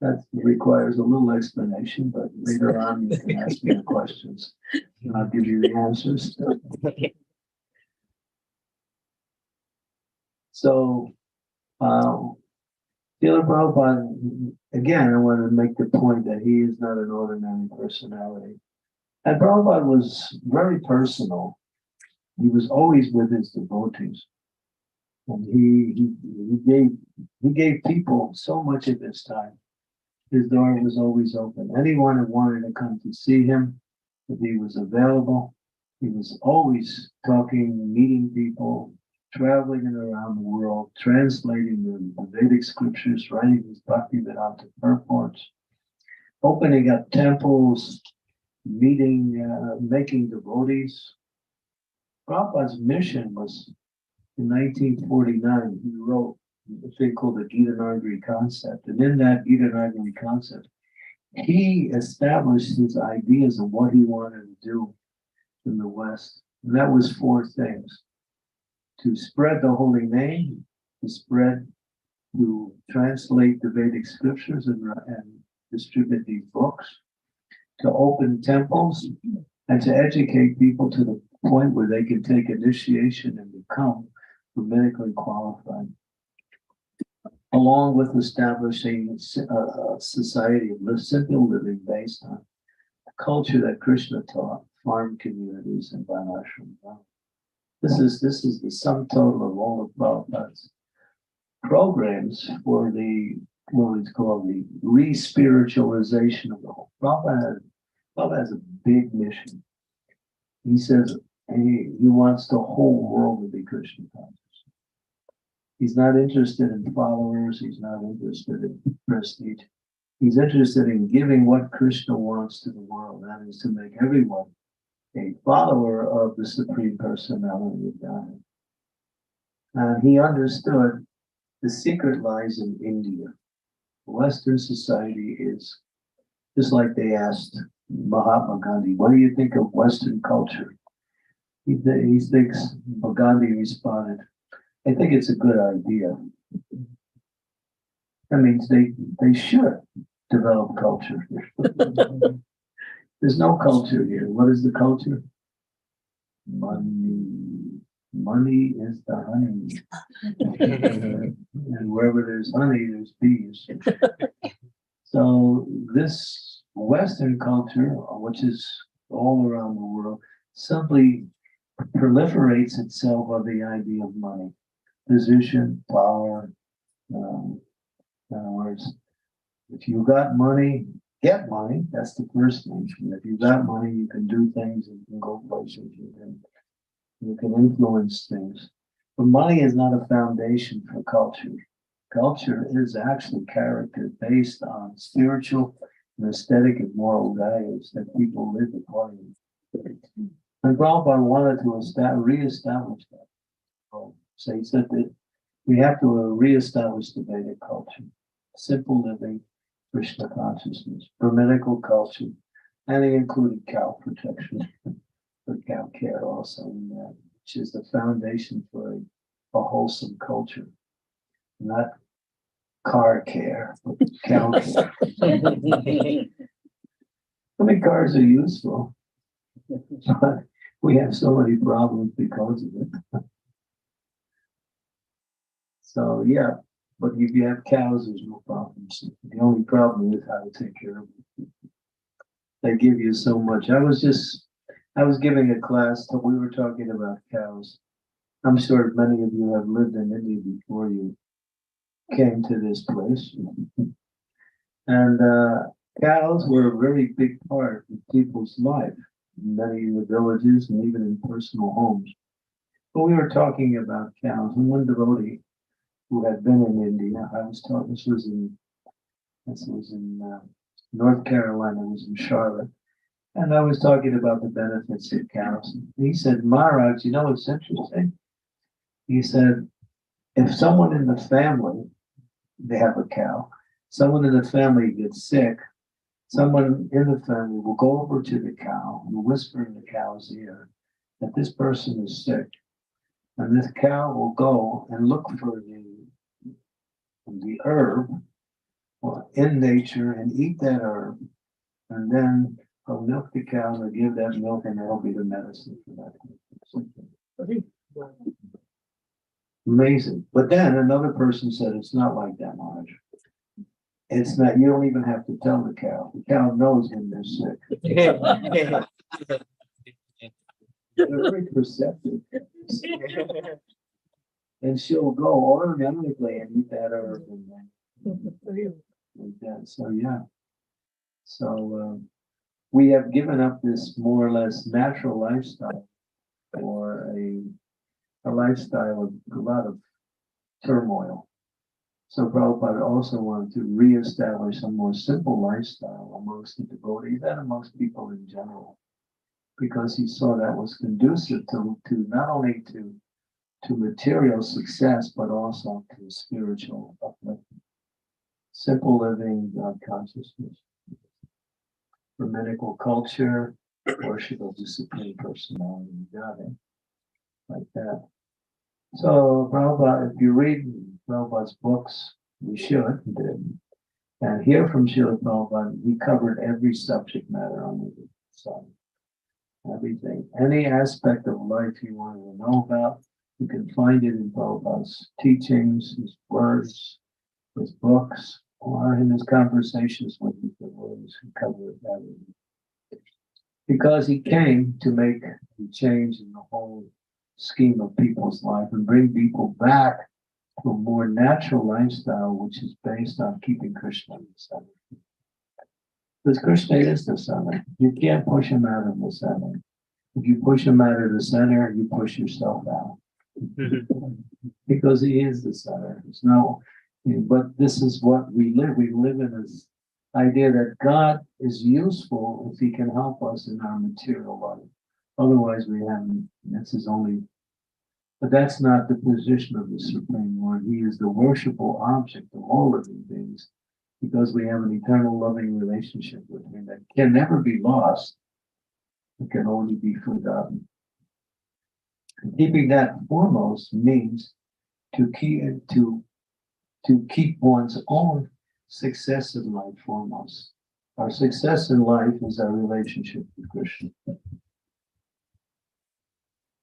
That requires a little explanation, but later on you can ask me the questions and I'll give you the answers. So, Srila Prabhupada, again, I want to make the point that he is not an ordinary personality. And Prabhupada was very personal. He was always with his devotees. And he gave people so much of his time. His door was always open. Anyone who wanted to come to see him, if he was available, he was always talking, meeting people, traveling around the world, translating the Vedic scriptures, writing his Bhakti Vedanta purports, opening up temples, meeting, making devotees. Prabhupada's mission was in 1949, he wrote a thing called the Gita Nagari concept. And in that Gita Nagari concept, he established his ideas of what he wanted to do in the West. And that was four things: to spread the holy name, to translate the Vedic scriptures and distribute these books, to open temples, and to educate people to the point where they can take initiation and become medically qualified, along with establishing a society of simple living based on the culture that Krishna taught, farm communities and Varnashram. This is the sum total of all of Prabhupada's programs for what is called the re-spiritualization of the whole. Prabhupada has a big mission. He says he wants the whole world to be Krishna conscious. He's not interested in followers. He's not interested in prestige. He's interested in giving what Krishna wants to the world. That is to make everyone a follower of the Supreme Personality of Godhead. And he understood the secret lies in India. Western society is just like they asked Mahatma Gandhi, what do you think of Western culture? He thinks Gandhi responded, I think it's a good idea. That means they should develop culture here. There's no culture here. What is the culture? Money. Money is the honey. And wherever there's honey, there's bees. So this Western culture, which is all around the world, simply proliferates itself on the idea of money, position, power. In other words, if you got money, get money. That's the first thing. If you got money, you can do things, and you can go places, you can influence things. But money is not a foundation for culture. Culture is actually character based on spiritual and aesthetic and moral values that people live according to. And Prabhupada wanted to reestablish that. So he said that we have to reestablish the Vedic culture, simple living, Krishna consciousness, Brahminical culture, and he included cow protection, or cow care also in that, which is the foundation for a wholesome culture, not car care, but cow care. I mean, cars are useful, but we have so many problems because of it. So yeah, but if you have cows, there's no problems. The only problem is how to take care of them. They give you so much. I was giving a class, so we were talking about cows. I'm sure many of you have lived in India before you came to this place. And cows were a very big part of people's life, in many of the villages and even in personal homes. But we were talking about cows, and one devotee who had been in India, I was taught this was in North Carolina, it was in Charlotte. And I was talking about the benefits of cows. And he said, Maharaj, you know what's interesting? He said, if someone in the family, they have a cow, someone in the family gets sick, someone in the family will go over to the cow and whisper in the cow's ear that this person is sick. And this cow will go and look for the herb in nature and eat that herb. And then I'll milk the cow and I'll give that milk and that'll be the medicine for that. Amazing. But then another person said, it's not like that, Maharaj. It's not, you don't even have to tell the cow. The cow knows when they're sick. They're very perceptive. And she'll go automatically and eat that herb and like that. So yeah. So we have given up this more or less natural lifestyle for a lifestyle of a lot of turmoil. So Prabhupada also wanted to reestablish a more simple lifestyle amongst the devotees and amongst people in general, because he saw that was conducive to not only to material success, but also to spiritual upliftment. Simple living, God consciousness, Brahminical culture, worship of the Supreme Personality of God, like that. So Prabhupada, if you read Prabhupada's books, we should, and hear from Srila Prabhupada, he covered every subject matter under the sun. Everything, any aspect of life you want to know about, you can find it in Prabhupada's teachings, his words, his books, or in his conversations with the devotees who cover it. Because he came to make a change in the whole scheme of people's life and bring people back to a more natural lifestyle, which is based on keeping Krishna in the center. Because Krishna is the center. You can't push him out of the center. If you push him out of the center, you push yourself out. Because he is the center. There's no, but this is what we live. We live in this idea that God is useful if he can help us in our material life. Otherwise, this is only But that's not the position of the Supreme Lord. He is the worshipful object of all living beings because we have an eternal loving relationship with him that can never be lost. It can only be forgotten. And keeping that foremost means to keep one's own success in life foremost. Our success in life is our relationship with Krishna.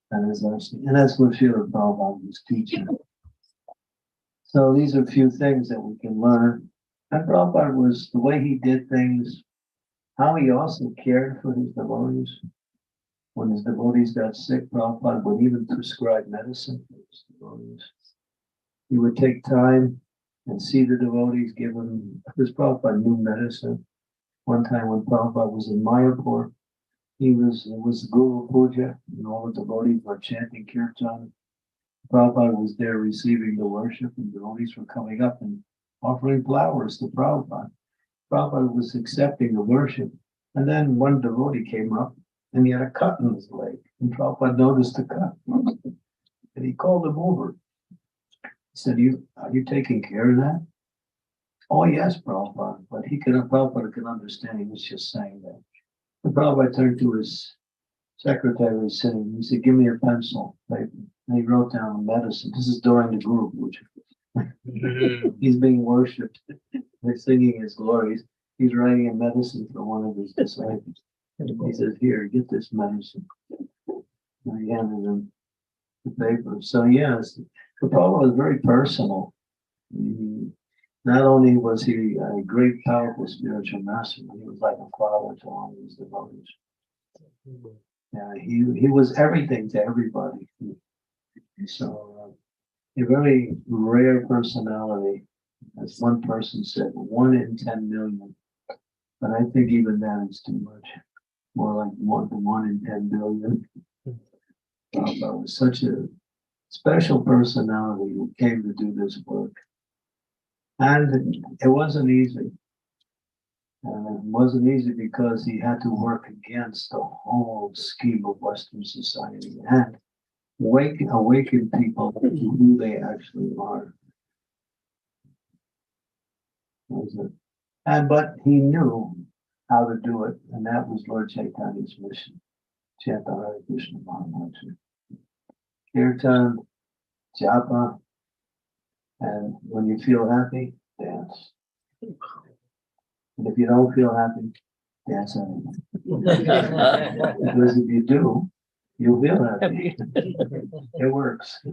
And that's what Srila Prabhupada was teaching. So these are a few things that we can learn. And Prabhupada was, the way he did things, how he also cared for his devotees. When his devotees got sick, Prabhupada would even prescribe medicine for his devotees. He would take time and see the devotees, give them, because Prabhupada knew medicine. One time when Prabhupada was in Mayapur, it was Guru Puja, and all the devotees were chanting Kirtan. Prabhupada was there receiving the worship, and devotees were coming up and offering flowers to Prabhupada. Prabhupada was accepting the worship, and then one devotee came up, and he had a cut in his leg, and Prabhupada noticed the cut, and he called him over. He said, are you taking care of that? Oh, yes, Prabhupada, but Prabhupada could understand, he was just saying that. The Prabhupada turned to his secretary sitting. He said, give me a pencil, paper. And he wrote down the medicine. This is during the Guru Puja. He's being worshipped. They're singing his glories. He's writing a medicine for one of his disciples. He says, here, get this medicine. And he handed him the paper. So yes, the Prabhupada was very personal. Not only was he a great, powerful spiritual master, but he was like a father to all his devotees. Yeah, he was everything to everybody. So a very rare personality, as one person said, 1 in 10 million. But I think even that is too much. More like 1 in 10 billion. Prabhupada was such a special personality who came to do this work. And it wasn't easy. It wasn't easy because he had to work against the whole scheme of Western society and awaken people to who they actually are. But he knew how to do it, and that was Lord Chaitanya's mission. Chant the Hare Krishna Mahamantra. Kirtan, japa, and when you feel happy, dance. And if you don't feel happy, dance anyway. Because if you do, you'll feel happy. It works.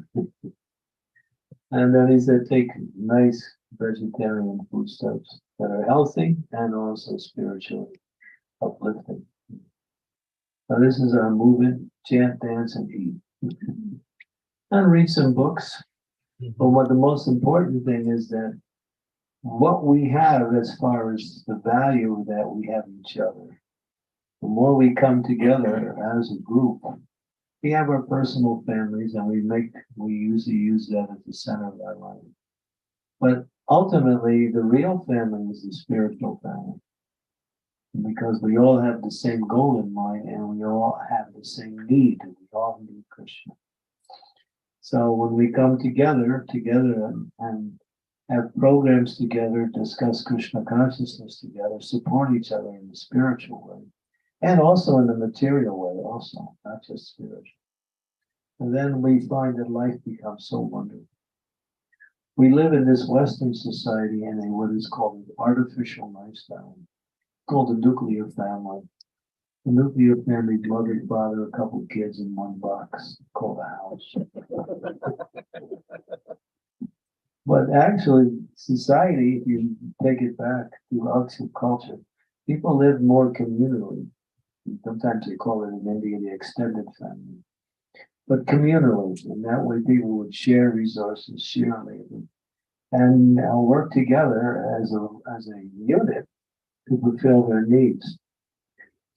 And then he said, take nice vegetarian foodstuffs that are healthy and also spiritually uplifting. So this is our movement: chant, dance, and eat. And read some books. But what the most important thing is that what we have as far as the value that we have each other, the more we come together as a group, we have our personal families and we usually use that as the center of our life. But ultimately, the real family is the spiritual family. Because we all have the same goal in mind and we all have the same need. And we all need Krishna. So when we come together and have programs together, discuss Krishna consciousness together, support each other in the spiritual way, and also in the material way also, not just spiritual. And then we find that life becomes so wonderful. We live in this Western society in what is called an artificial lifestyle, called the nuclear family. The nuclear family, mother, father, a couple of kids in one box, called a house. But actually, society, if you take it back to Occidental culture, people live more communally. Sometimes they call it in India the extended family. But communally, and that way people would share resources, share labor, and work together as a unit to fulfill their needs.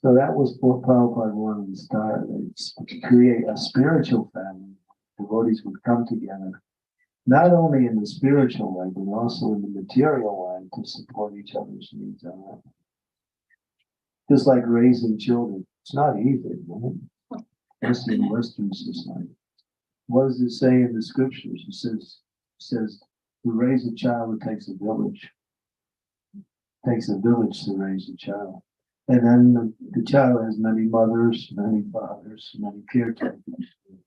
So that was what Prabhupada wanted to start, to create a spiritual family. Devotees would come together, not only in the spiritual way, but also in the material way to support each other's needs. Just like raising children. It's not easy, right? Especially in Western society. what does it say in the scriptures? It says to raise a child, it takes a village. It takes a village to raise a child. And then the child has many mothers, many fathers, many caretakers. The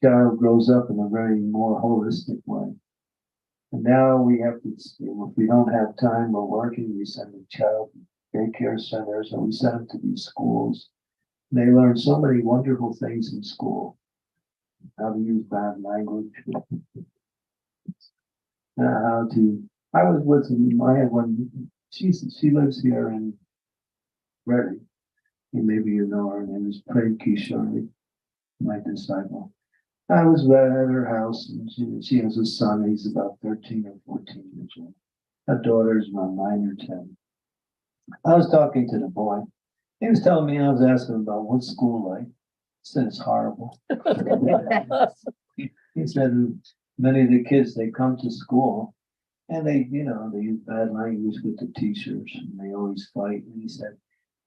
child grows up in a very more holistic way. And now we have to, if we don't have time, we're working, we send the child to daycare centers, and we send them to these schools. And they learn so many wonderful things in school. How to use bad language. How to, I was with them, I had one, she lives here in Reading. Maybe you know her name is Bhakti, my disciple. I was at her house, and she has a son. He's about 13 or 14 years old. Her daughter is about 9 or 10. I was talking to the boy. He was telling me, I was asking him about what's school like. He said it's horrible. He said many of the kids, they come to school and they use bad language with the teachers and they always fight. And he said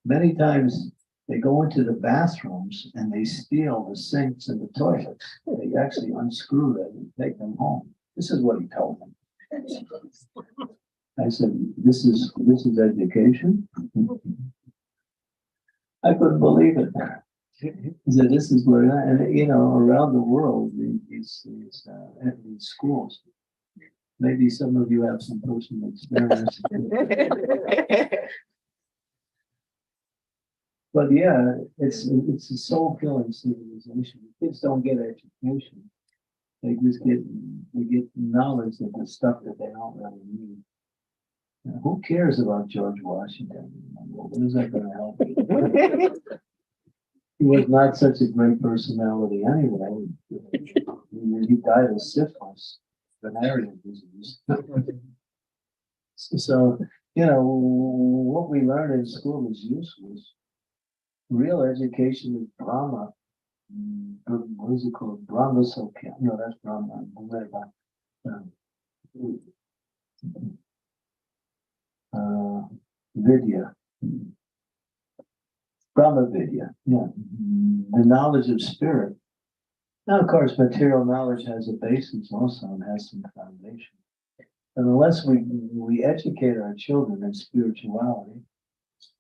many times they go into the bathrooms and they steal the sinks and the toilets. They actually unscrew them and take them home. This is what he told me. I said, this is education. I couldn't believe it. He said, this is where, and around the world, these schools. Maybe some of you have some personal experience. But yeah, it's a soul-killing civilization. Kids don't get education. They just get knowledge of the stuff that they don't really need. Now, who cares about George Washington? What is that going to help you? He was not such a great personality anyway. He died of syphilis, venereal disease. So, what we learn in school is useless. Real education is Brahma. What is it called? Brahma Sokya. No, that's Brahma. Vidya. Brahma Vidya. Yeah. The knowledge of spirit. Now, of course, material knowledge has a basis also and has some foundation. And unless we educate our children in spirituality,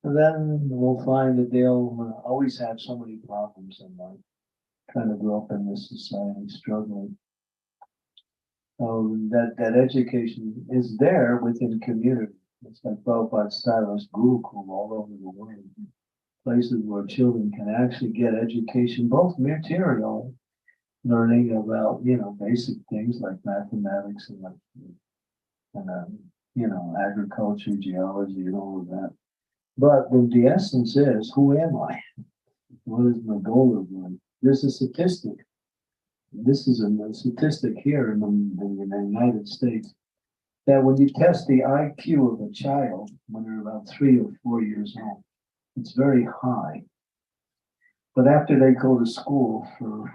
then we'll find that they'll always have so many problems in life, trying to grow up in this society, struggling. That education is there within community. It's like Prabhupada established Gurukul all over the world, places where children can actually get education, both material, learning about basic things like mathematics and agriculture, geology, and all of that. But the essence is, who am I? What is my goal of life? There's a statistic. This is a statistic here in the United States that when you test the IQ of a child when they're about 3 or 4 years old, it's very high. But after they go to school for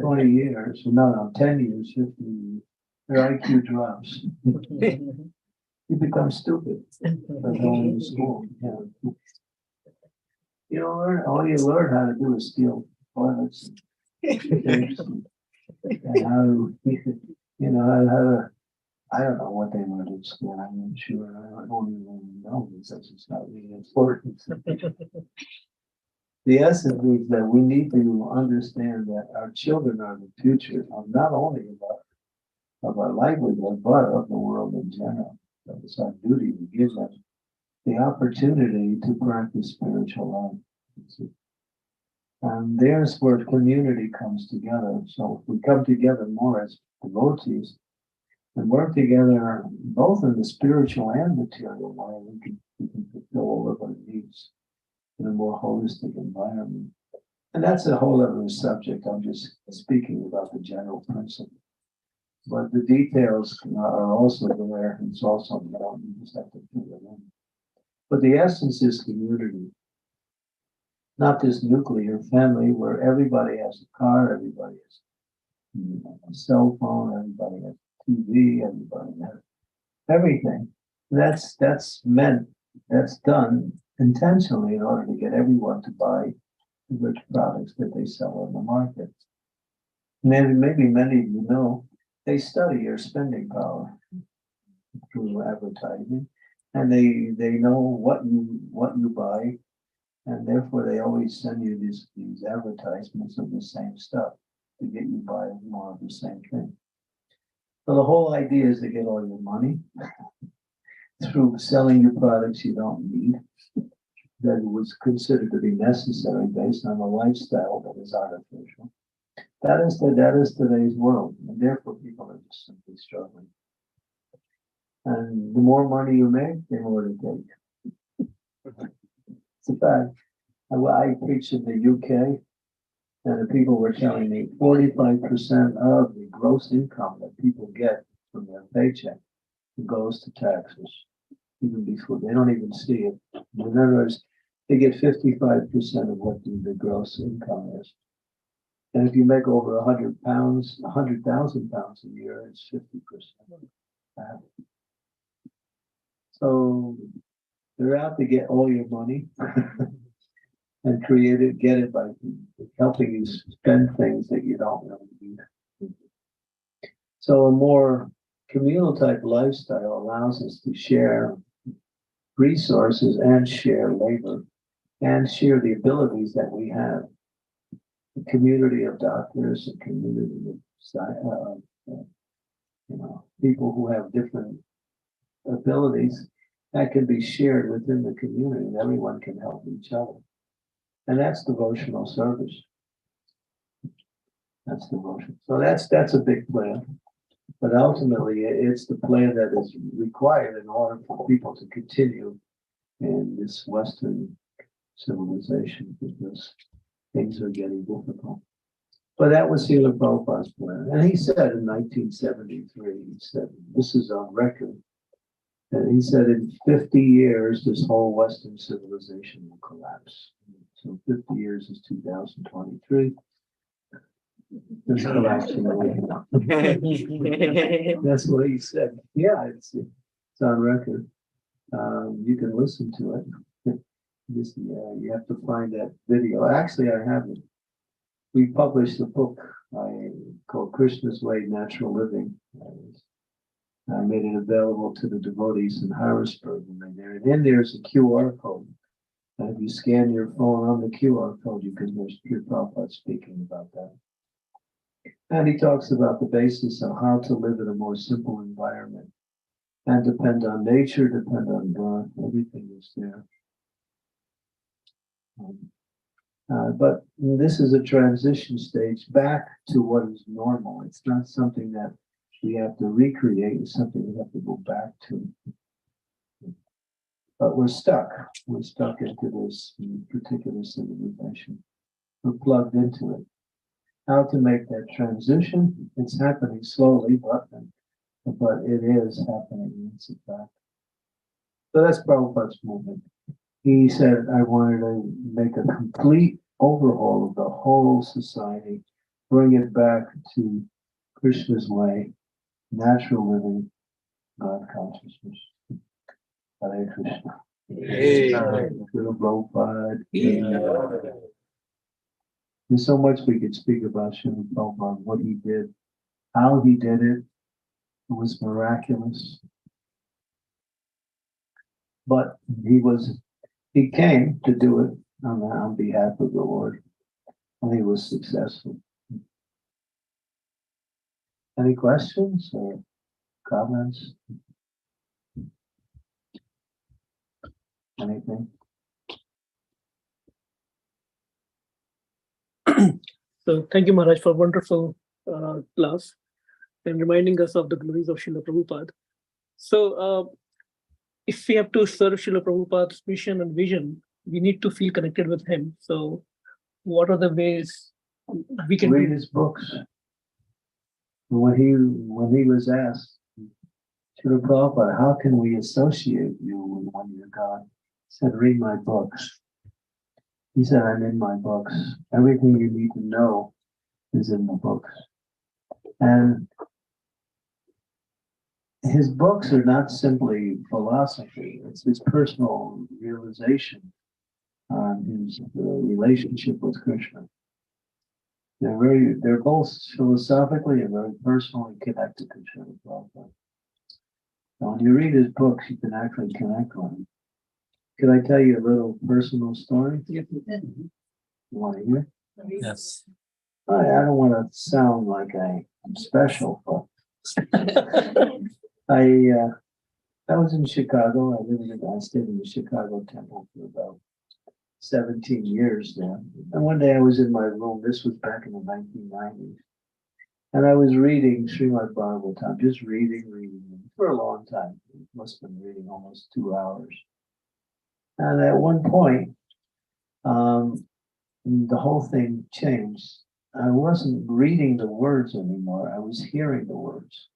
20 years, 10 years, 15 years, their IQ drops. You become stupid by going to school. Yeah. All you learn how to do is steal toilets and how to, I don't know what they learned at school. I'm not sure. I don't even know because it's not really important. The essence is that we need to understand that our children are the future of not only of our livelihood, but of the world in general. So it's our duty to give them the opportunity to practice spiritual life. And there's where community comes together. So if we come together more as devotees and work together both in the spiritual and material way, we can fulfill all of our needs in a more holistic environment. And that's a whole other subject. I'm just speaking about the general principle. But the details are also there. It's also known. You just have to fill it in. But the essence is community. Not this nuclear family where everybody has a car, everybody has a cell phone, everybody has TV, everybody has everything. That's done intentionally in order to get everyone to buy the rich products that they sell on the market. maybe many of you know, they study your spending power through advertising, and they know what you buy, and therefore they always send you these advertisements of the same stuff to get you buy more of the same thing. So the whole idea is to get all your money through selling you products you don't need, that was considered to be necessary based on a lifestyle that is artificial. That is today's world, and therefore people are just simply struggling. And the more money you make, the more to take. It's a fact. I preached in the UK, and the people were telling me 45% of the gross income that people get from their paycheck goes to taxes, even before they don't even see it. In other words, they get 55% of what the gross income is. And if you make over 100 pounds, 100,000 pounds a year, it's 50%. So they're out to get all your money and get it by helping you spend things that you don't really need. So a more communal type lifestyle allows us to share resources and share labor and share the abilities that we have. A community of doctors, a community of people who have different abilities that can be shared within the community, and everyone can help each other. And that's devotional service. That's devotion. So that's a big plan. But ultimately, it's the plan that is required in order for people to continue in this Western civilization, because things are getting difficult. But that was Srila Prabhupada's plan. And he said in 1973, he said, this is on record, and he said in 50 years, this whole Western civilization will collapse. So 50 years is 2023. There's collapsing right now. That's what he said. Yeah, it's on record. You can listen to it. You have to find that video. Actually, I have it. We published a book called Krishna's Way, Natural Living. I made it available to the devotees in Harrisburg when they're there. And then there's a QR code. And if you scan your phone on the QR code, you can hear Prabhupada speaking about that. And he talks about the basis of how to live in a more simple environment and depend on nature, depend on God. Everything is there. But this is a transition stage back to what is normal. It's not something that we have to recreate. It's something we have to go back to. But we're stuck. We're stuck into this particular civilization. We're plugged into it. How to make that transition? It's happening slowly, but it is happening. It's a fact. So that's Prabhupada's movement. He said, I wanted to make a complete overhaul of the whole society, bring it back to Krishna's way, natural living, God consciousness. Hare Krishna. Hey. Prabhupada. There's so much we could speak about Srila Prabhupada, what he did, how he did it. It was miraculous. But he came to do it on behalf of the Lord, and he was successful. Any questions or comments? Anything? So thank you, Maharaj, for a wonderful class and reminding us of the glories of Srila Prabhupada. So if we have to serve Srila Prabhupada's mission and vision, we need to feel connected with him. So what are the ways we can read his books? When he was asked, Srila Prabhupada, how can we associate you with one of your God? He said, read my books. He said, I'm in my books. Everything you need to know is in the books. And his books are not simply philosophy. It's his personal realization on his relationship with Krishna. they're both philosophically and very personally connected to Srila Prabhupada. Now, when you read his books, you can actually connect with him. Can I tell you a little personal story? Yes. You want to hear? Yes. I don't want to sound like I'm special, but I was in Chicago. I stayed in the Chicago temple for about 17 years there. And one day I was in my room. This was back in the 1990s. And I was reading Srimad Bhagavatam, just reading for a long time. I must have been reading almost 2 hours. And at one point, the whole thing changed. I wasn't reading the words anymore. I was hearing the words.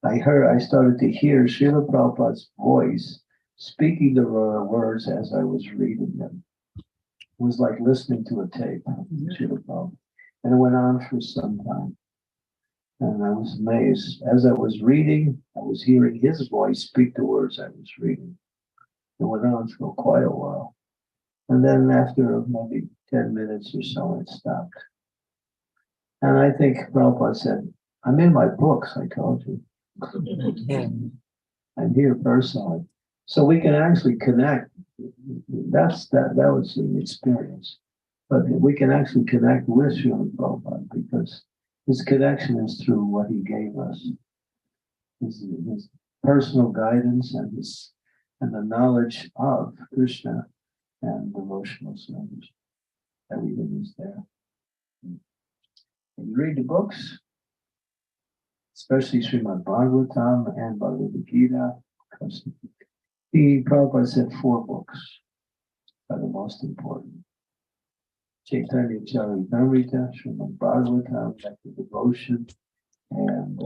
I started to hear Srila Prabhupada's voice speaking the words as I was reading them. It was like listening to a tape of Srila Prabhupada. And it went on for some time. And I was amazed. As I was reading, I was hearing his voice speak the words I was reading. It went on for quite a while. And then after maybe 10 minutes or so, it stopped. And I think Prabhupada said, I'm in my books, I told you. I'm here personally. So we can actually connect. That was the experience. But we can actually connect with Srila Prabhupada because his connection is through what he gave us. His personal guidance and the knowledge of Krishna and devotional service. Everything is there. And you read the books, especially Srimad Bhagavatam and Bhagavad Gita, because Prabhupada said 4 books are the most important. Chaitanya Charitamrita, Srimad Bhagavatam, Bhakti Devotion, and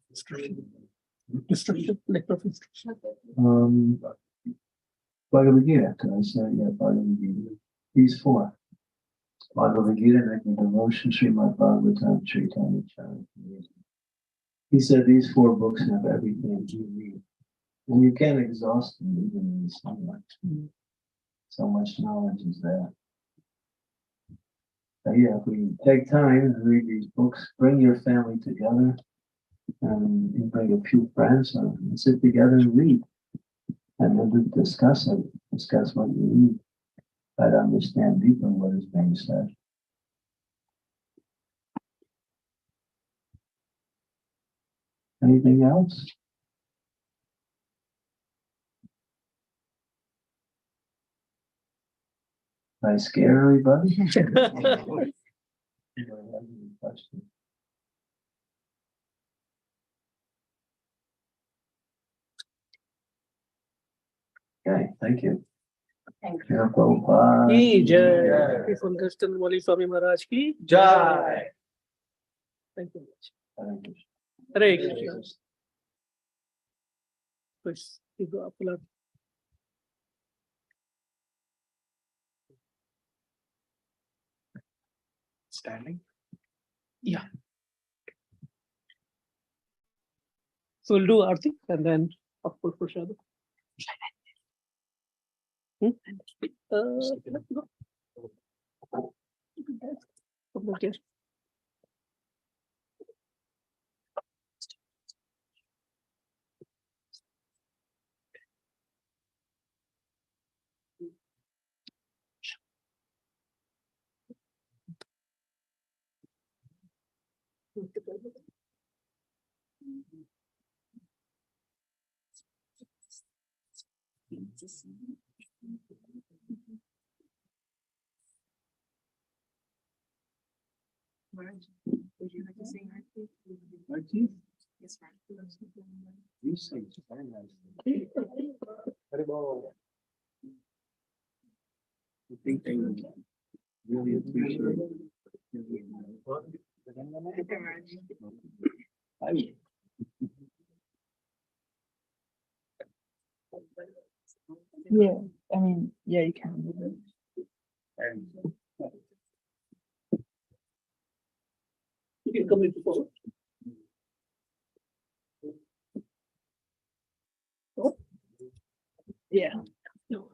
Instruction, lecture of instruction. Bhagavad Gita, can I say? Yeah, Bhagavad Gita. These 4. Bhagavad Gita, Bhakti Devotion, Srimad Bhagavatam, Chaitanya Charitamrita. He said these 4 books have everything you need. And you can't exhaust them even in so much. So much knowledge is there. So yeah, if we take time to read these books, bring your family together, and you bring a few friends and sit together and read. And then discuss what you read. Try to understand deeper what is being said. Anything else? Did I scare everybody? Okay, thank you. Thank you. Prabhupada. Ki jai. From Candramauli Swami Maharaj ki Jai. Thank you much. Thank you. Hare Krishna. Pues, digo, appelar. Standing. Yeah. So we'll do Aarti and then of course Prashad. Let's go. Okay. Would you like to sing Aarti? Aarti? Yes, ma'am. You sing very nicely. I think they would really appreciate it. I would. Yeah, I mean, yeah, you can move it. You can come into forward. Yeah. No.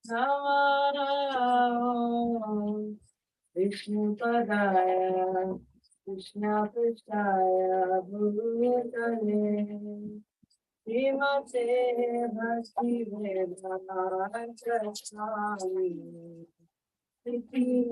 Namo Vishnu Padaya Krishna Prishaya Bhutale Srimate Bhakti Vedanta Swami Iti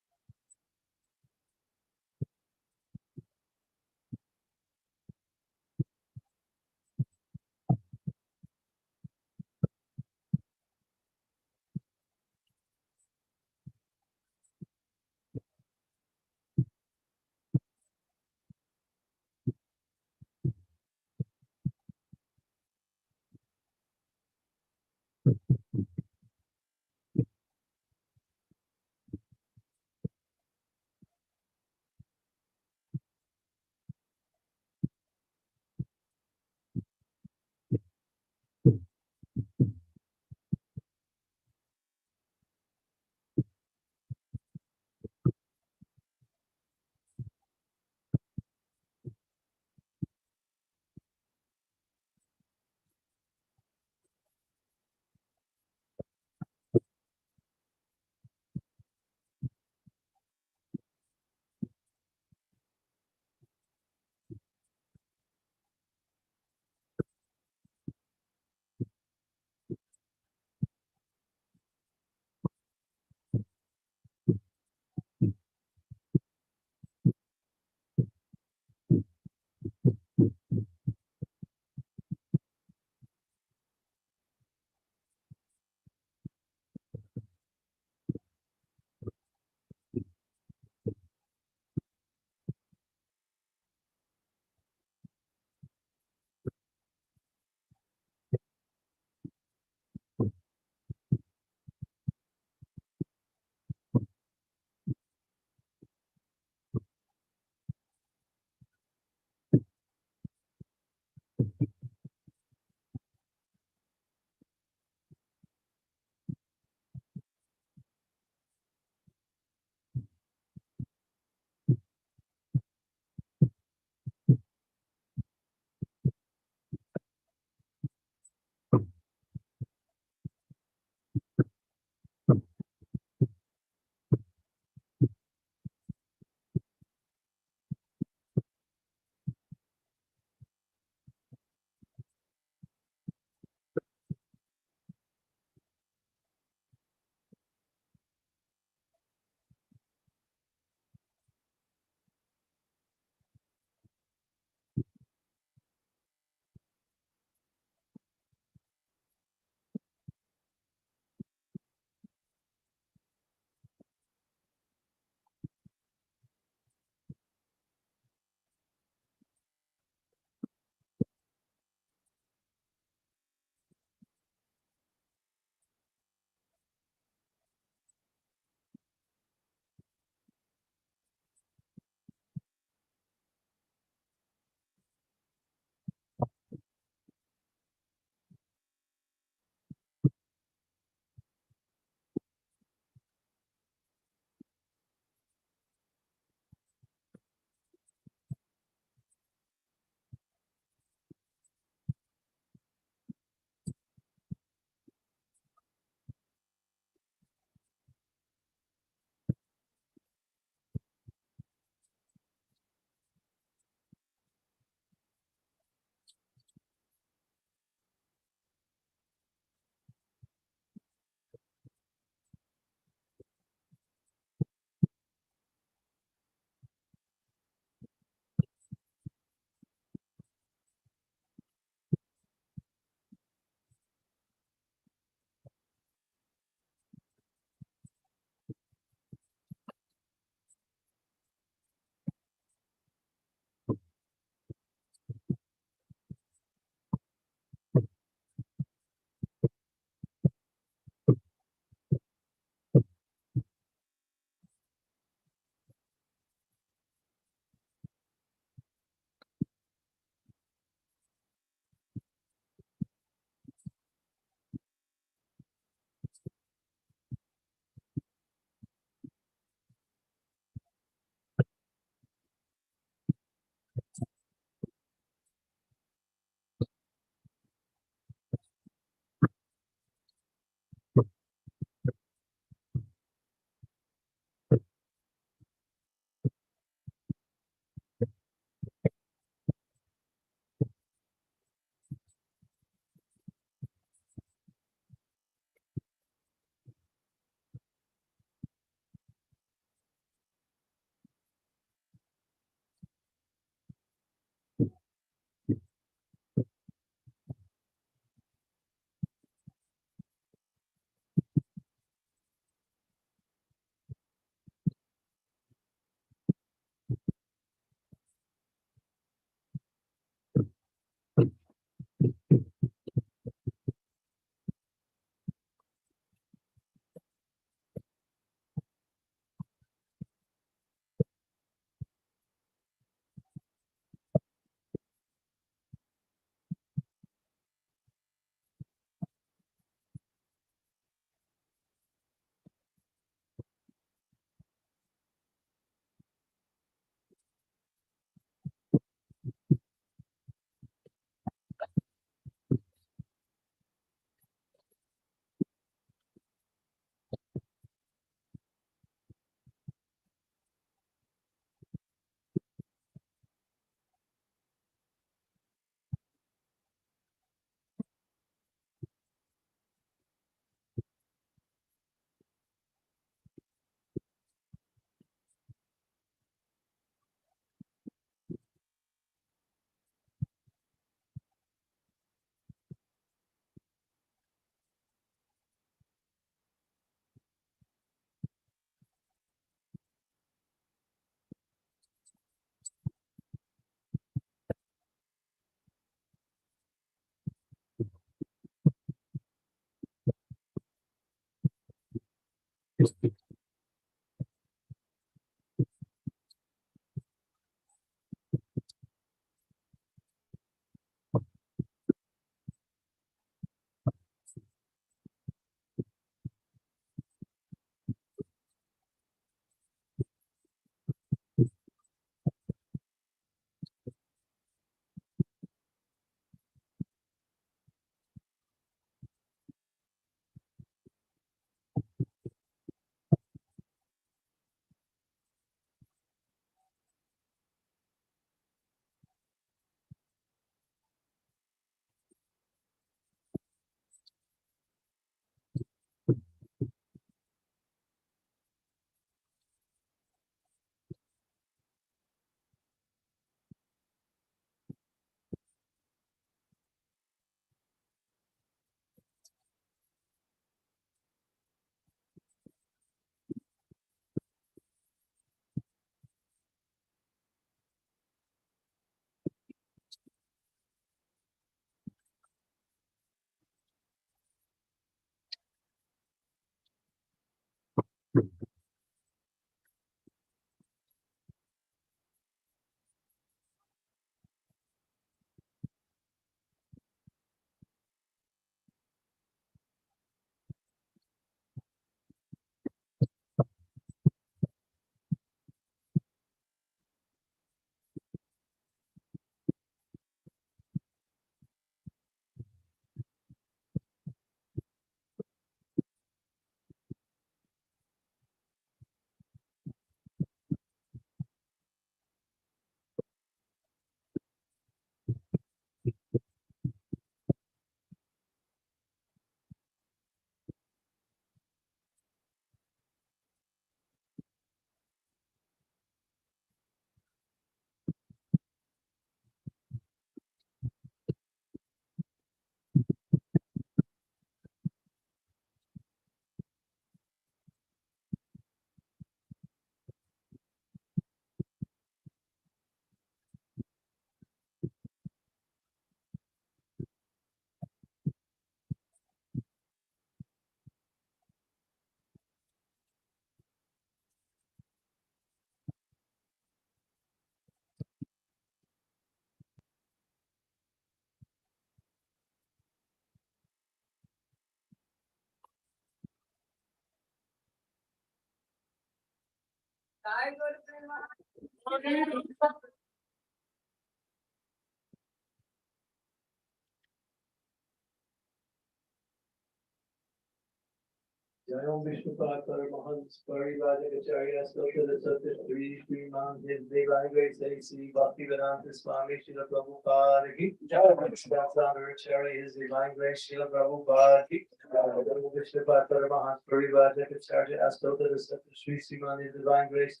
Jai Om Vishnu Padma Mahans Parivajacharya Sloka Satya Shri Shri Man Devangay Say Sri Bhakti Vedanta Swami Srila Prabhupada Ki Acharya His Divine Grace Srila Prabhupada Ki Jai Om Vishnu Padma Mahans Parivajacharya Sloka Satya Shri Shri Man Divine Grace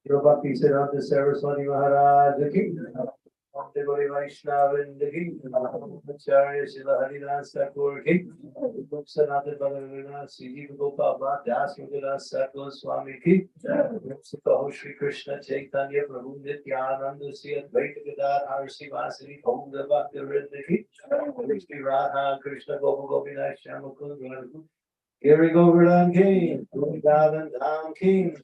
Srila Bhakti Vedanta Saraswati Maharaj Ki Devori Vaishnavindagi, Acharya Srila Haridas Thakur Ki, Sanatana Bhagavan Sri Gopal Das Mudaras Sakla Swami Ki, Sikaho Shri Krishna Chaitanya Prabhu Nityananda Sri Advaita Gadadhar Sri Vasari Om Bhakti Vrindaki, Shri Radha Krishna Gopal Gopinath Shamakul Gunakul, Giri Govardhan King, Govardhan Dham King,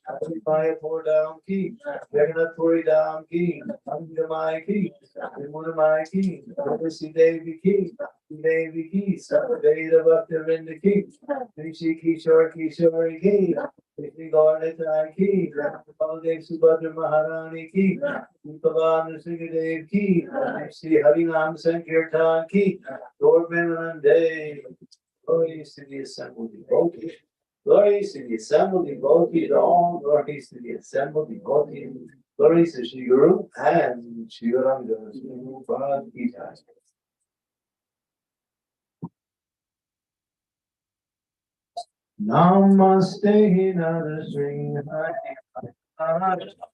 Mayapur Dham King, Jagannath Puri Dham King, Anjamai King, Vimunamai King, Tulsi Devi King, Devi King, Sabadeva Bhaktivinoda King, Rishi Kishore Kishore King, Vishnu Gaurnitai King, Baldev Subhadra Maharani King, Upavan Sringadev King, Sri Harinam Sankirtan King, Lord Menanande. Glories to the assembled devotees. Glories to the assembled devotees. All glories to the assembled devotees. Glories to Shri Guru and Shri Ranga. Shri Prabhupada Ki Jai. Namaste Narasri Namaste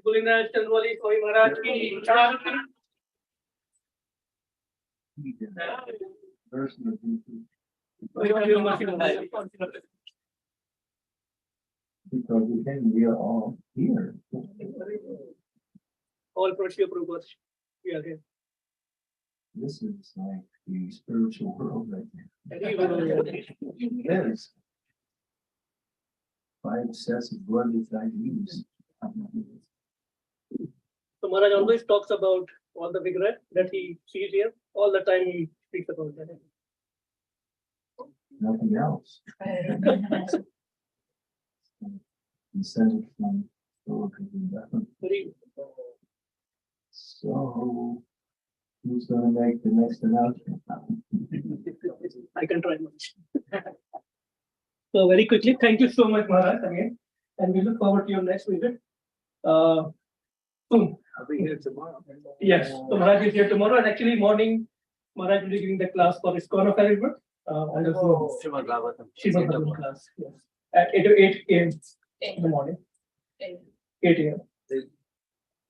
Bolinda Chandramauli Swami Maharaj ki jai. Because we are all here. All for Srila Prabhupada. We are here. This is like the spiritual world right now. Very Yes. 5 sets of worldly values. So Maharaj always talks about all the regret that he sees here. All the time he speaks about that. Nothing else. Descended from Very, So who's gonna make the next announcement? I can try much. So very quickly, thank you so much, Maharaj, again, and we look forward to your next visit. Soon. I'll be here tomorrow. Yes, so Maharaj is here tomorrow, and actually morning, Maharaj will be giving the class for ISKCON of Harrisburg. On the Zoom. Srimad Bhagavatam. Srimad Bhagavatam class, yes. at 8 a.m. in the morning. 8 a.m.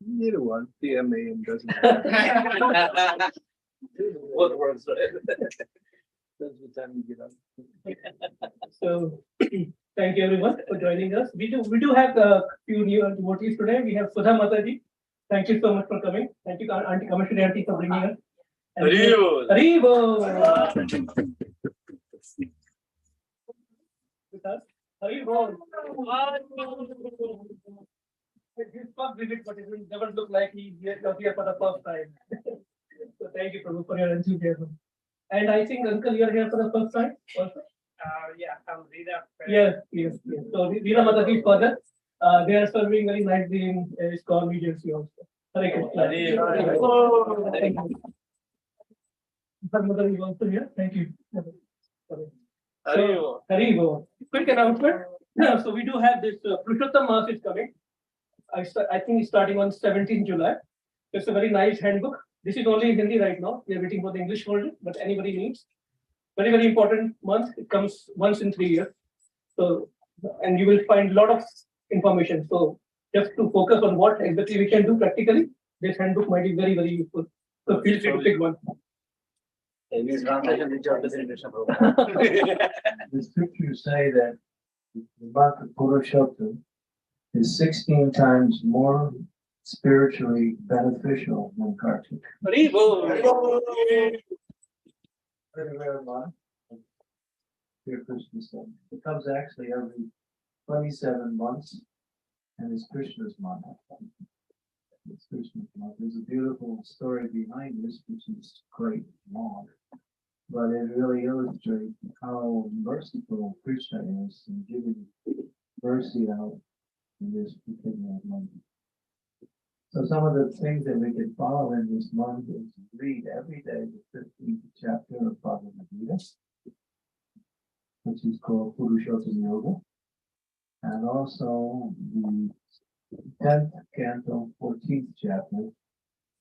Neither one, PM AM doesn't. What words? That's the time you get up. So thank you everyone for joining us. We do have a few new devotees today. We have Sudha Mataji. Thank you so much for coming. Thank you, Auntie Kameshwari Auntie, for bringing us. And we have- Haribo. With us. Haribo. He's first visit, but it will never look like he's here for the first time. So thank you, Prabhu, for your enthusiasm. And I think, Uncle, you are here for the first time also? Yeah, I'm Rita. Yes. So Veera Mataji's father, they are serving very nicely in ISKCON Regency also. Hare Krishna. Thank you. Her mother is also here. Thank you. Haribo. Quick announcement. So we do have this Purushottam Mass is coming. I think it's starting on 17th July. It's a very nice handbook. This is only in Hindi right now. We are waiting for the English version, but anybody needs. Very, very important month. It comes once in 3 years. So, and you will find a lot of information. So just to focus on what exactly we can do practically, this handbook might be very, very useful. So feel free to pick one. The scriptures say that the month of Purushottam is 16 times more spiritually beneficial than Kartik. Haribo. Very rare month. Dear Krishna said, it comes actually every 27 months, and it's Krishna's month. It's Krishna's month. There's a beautiful story behind this, which is quite long, but it really illustrates how merciful Krishna is in giving mercy out in this particular month. So some of the things that we can follow in this month is read every day the 15th chapter of Bhagavad Gita, which is called Purushottam Yoga, and also the 10th canto, 14th chapter,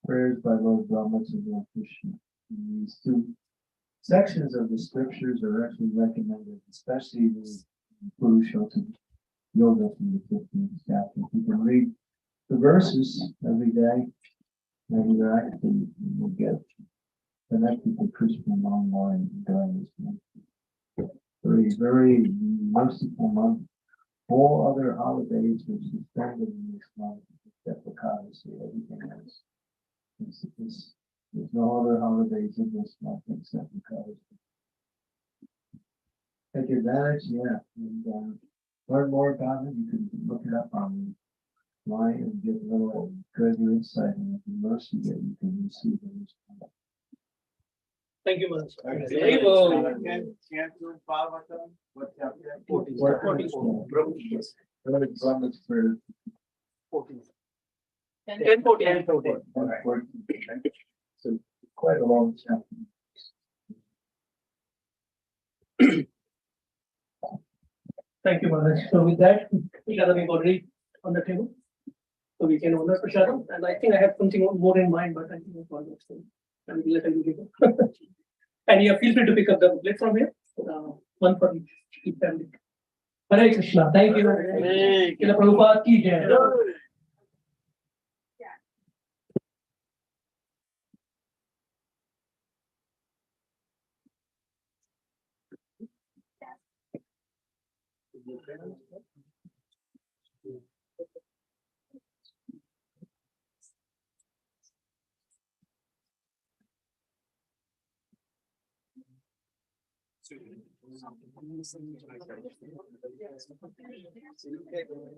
prayers by Lord Brahma to Lord Krishna. And these two sections of the scriptures are actually recommended, especially the Purushottam Yoga from the 15th chapter. You can read the verses every day, and you actually will get connected to Krishna more and during this month. Very, very merciful month. All other holidays which suspended in this month, except for Kadasi, everything else. There's no other holidays in this month except for Kadasi. Take advantage, yeah, and learn more about it. You can look it up online and get a little greater insight into the mercy that you can receive in this month. Thank you, Maharaj. What chapter? 14. Brahma's prayer. 14. 10, 14. So quite a long chapter. Thank you, Maharaj. So with that, Prashadam is already on the table. So we can honor Prashadam. And I think I have something more in mind, but I think I'll forget. So I will let you go. And yeah, feel free to pick up the booklet from here. One for each family. Hare Krishna. Thank you. Srila Prabhupada ki jai.